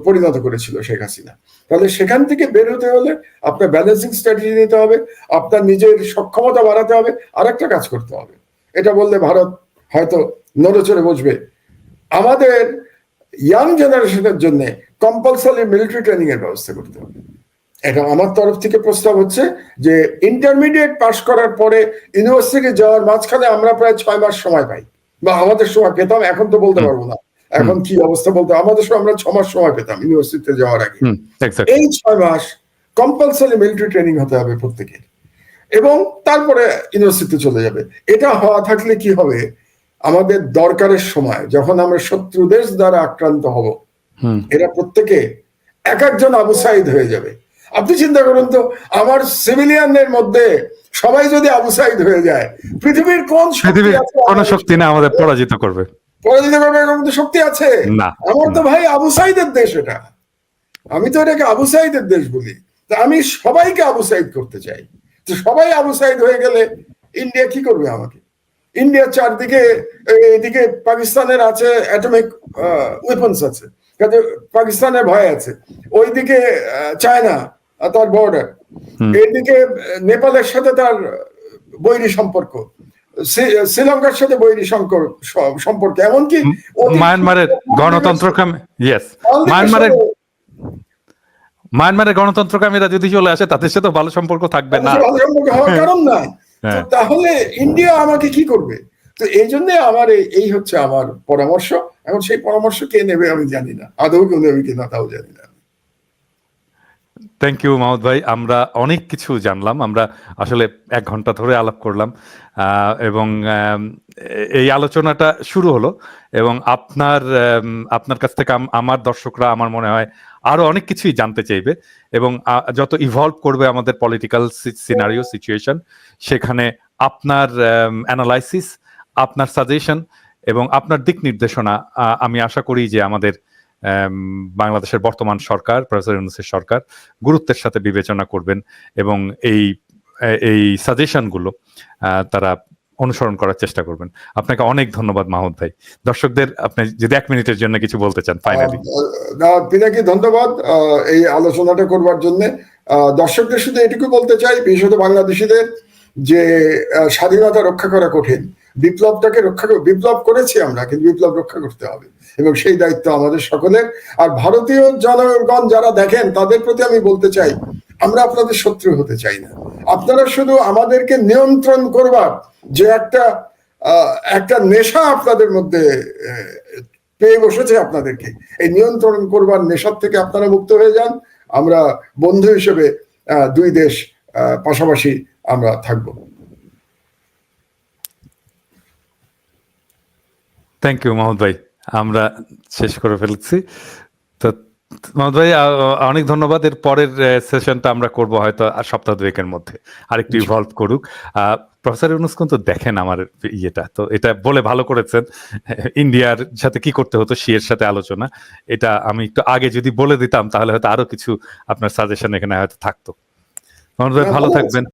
পরিণত করেছিল শেখ হাসিনা। তাহলে সেখান থেকে বের হতে হলে আপনার ব্যালেন্সিং স্ট্র্যাটেজি নিতে হবে, আপনার নিজের সক্ষমতা বাড়াতে হবে, আর একটা কাজ করতে হবে। এটা বললে ভারত হয়তো নড়েচড়ে বসবে। আমাদের ইয়াং জেনারেশনের জন্য কম্পালসারি মিলিটারি ট্রেনিং এর ব্যবস্থা করতে হবে। এটা আমার তরফ থেকে প্রস্তাব হচ্ছে যে ইন্টারমিডিয়েট পাস করার পরে ইউনিভার্সিটি যাওয়ার মাঝখানে আমরা প্রায় 6 মাস সময় পাই, বা আমাদের সময় পেতাম, এখন তো বলতে পারবো না এখন কি অবস্থা বলতে। আমাদের সময় আমরা 6 মাস সময় পেতাম ইউনিভার্সিটিতে যাওয়ার আগে। এই 6 মাস কম্পালসারি মিলিটারি ট্রেনিং হতে হবে প্রত্যেকের, এবং তারপরে ইউনিভার্সিটিতে চলে যাবে। এটা হওয়া থাকলে কি হবে, আমাদের দরকারের সময় যখন আমরা শত্রু দেশ দ্বারা আক্রান্ত হব, এরা প্রত্যেকে এক একজন আবু সাইদ হয়ে যাবে। আপনি চিন্তা করুন তো, আমার সিভিলিয়ানদের মধ্যে সবাই যদি আবু সাইদ হয়ে যায়, পৃথিবীর কোন শক্তি না আমাদের পরাজিত করবে এরকম তো শক্তি আছে? আমার তো ভাই আবু সাইদের দেশ এটা, আমি তো এটাকে আবু সাইদের দেশ বলি। তা আমি সবাইকে আবু সাইদ করতে চাই। তো সবাই আবু সাইদ হয়ে গেলে ইন্ডিয়া কি করবে আমাকে? ইন্ডিয়ার চারদিকে, এদিকে পাকিস্তানের আছে অ্যাটমিক ওয়েপন্স আছে, কাজে পাকিস্তানের ভয় আছে, ওইদিকে চায়না তার বর্ডার, এইদিকে নেপালের সাথে তার বৈরী সম্পর্ক, শ্রীলঙ্কার সাথে বৈরী সম্পর্ক, এমনকি মায়ানমারের গণতন্ত্রকামীরা যদি চলে আসে, তাদের সাথে ভালো সম্পর্ক থাকবে না, ভালো সম্পর্ক হওয়ার কারণ নাই। তাহলে ইন্ডিয়া আমাকে কি করবে? তো এই জন্য আমার এই হচ্ছে আমার পরামর্শ। এখন সেই পরামর্শ কে নেবে আমি জানি না, আদৌ কেউ নেবে কিনা তাও জানি না। থ্যাংক ইউ মাহমুদ ভাই, আমরা অনেক কিছু জানলাম। আমরা আসলে 1 ঘন্টা ধরে আলাপ করলাম, এবং এই আলোচনাটা শুরু হলো, এবং আপনার কাছ থেকে আমার দর্শকরা আমার মনে হয় আরো অনেক কিছুই জানতে চাইবে, এবং যত ইভলভ করবে আমাদের পলিটিক্যাল সিনারিও সিচুয়েশন, সেখানে আপনার অ্যানালাইসিস, আপনার সাজেশন এবং আপনার দিক নির্দেশনা আমি আশা করি যে আমাদের বাংলাদেশের বর্তমান সরকার, প্রফেসর ইউনূসের সরকার গুরুত্বের সাথে বিবেচনা করবেন এবং এই সাজেশনগুলো তারা অনুসরণ করার চেষ্টা করবেন। আপনাকে অনেক ধন্যবাদ মাহমুদ ভাই। দর্শকদের আপনি যদি 1 মিনিটের জন্য কিছু বলতে চান ফাইনালি। পিনাকি ধন্যবাদ এই আলোচনাটা করবার জন্য। দর্শকদের শুধু এটুকু বলতে চাই, বিশেষত বাংলাদেশিদের, যে স্বাধীনতা রক্ষা করা কঠিন, বিপ্লব করেছি আমরা, কিন্তু বিপ্লব রক্ষা করতে হবে এবং সেই দায়িত্ব আমাদের সকলের। আর ভারতীয় জনগণ যারা দেখেন তাদের প্রতি আমি বলতে চাই, আমরা আপনাদের শত্রু হতে চাই না। আপনারা শুধু আমাদেরকে নিয়ন্ত্রণ করবার যে একটা নেশা আপনাদের মধ্যে পেয়ে বসেছে, আপনাদেরকে এই নিয়ন্ত্রণ করবার নেশার থেকে আপনারা মুক্ত হয়ে যান। আমরা বন্ধু হিসেবে দুই দেশ পাশাপাশি আমরা থাকবো। থ্যাংক ইউ মাহমুদ ভাই, আমরা শেষ করে ফেলছি। তো মাহমুদ ভাই অনেক ধন্যবাদ। এর পরের সেশনটা আমরা করব হয়তো সপ্তাহ 2-এর মধ্যে, আরেকটু ইভলভ করুক। প্রফেসর ইউনূস কিন্তু দেখেন আমার ইয়েটা, তো এটা বলে ভালো করেছেন। ইন্ডিয়ার সাথে কি করতে হতো, শিয়ের সাথে আলোচনা, এটা আমি একটু আগে যদি বলে দিতাম তাহলে হয়তো আরো কিছু আপনার সাজেশন এখানে হয়তো থাকতো। মাহমুদ ভাই ভালো থাকবেন।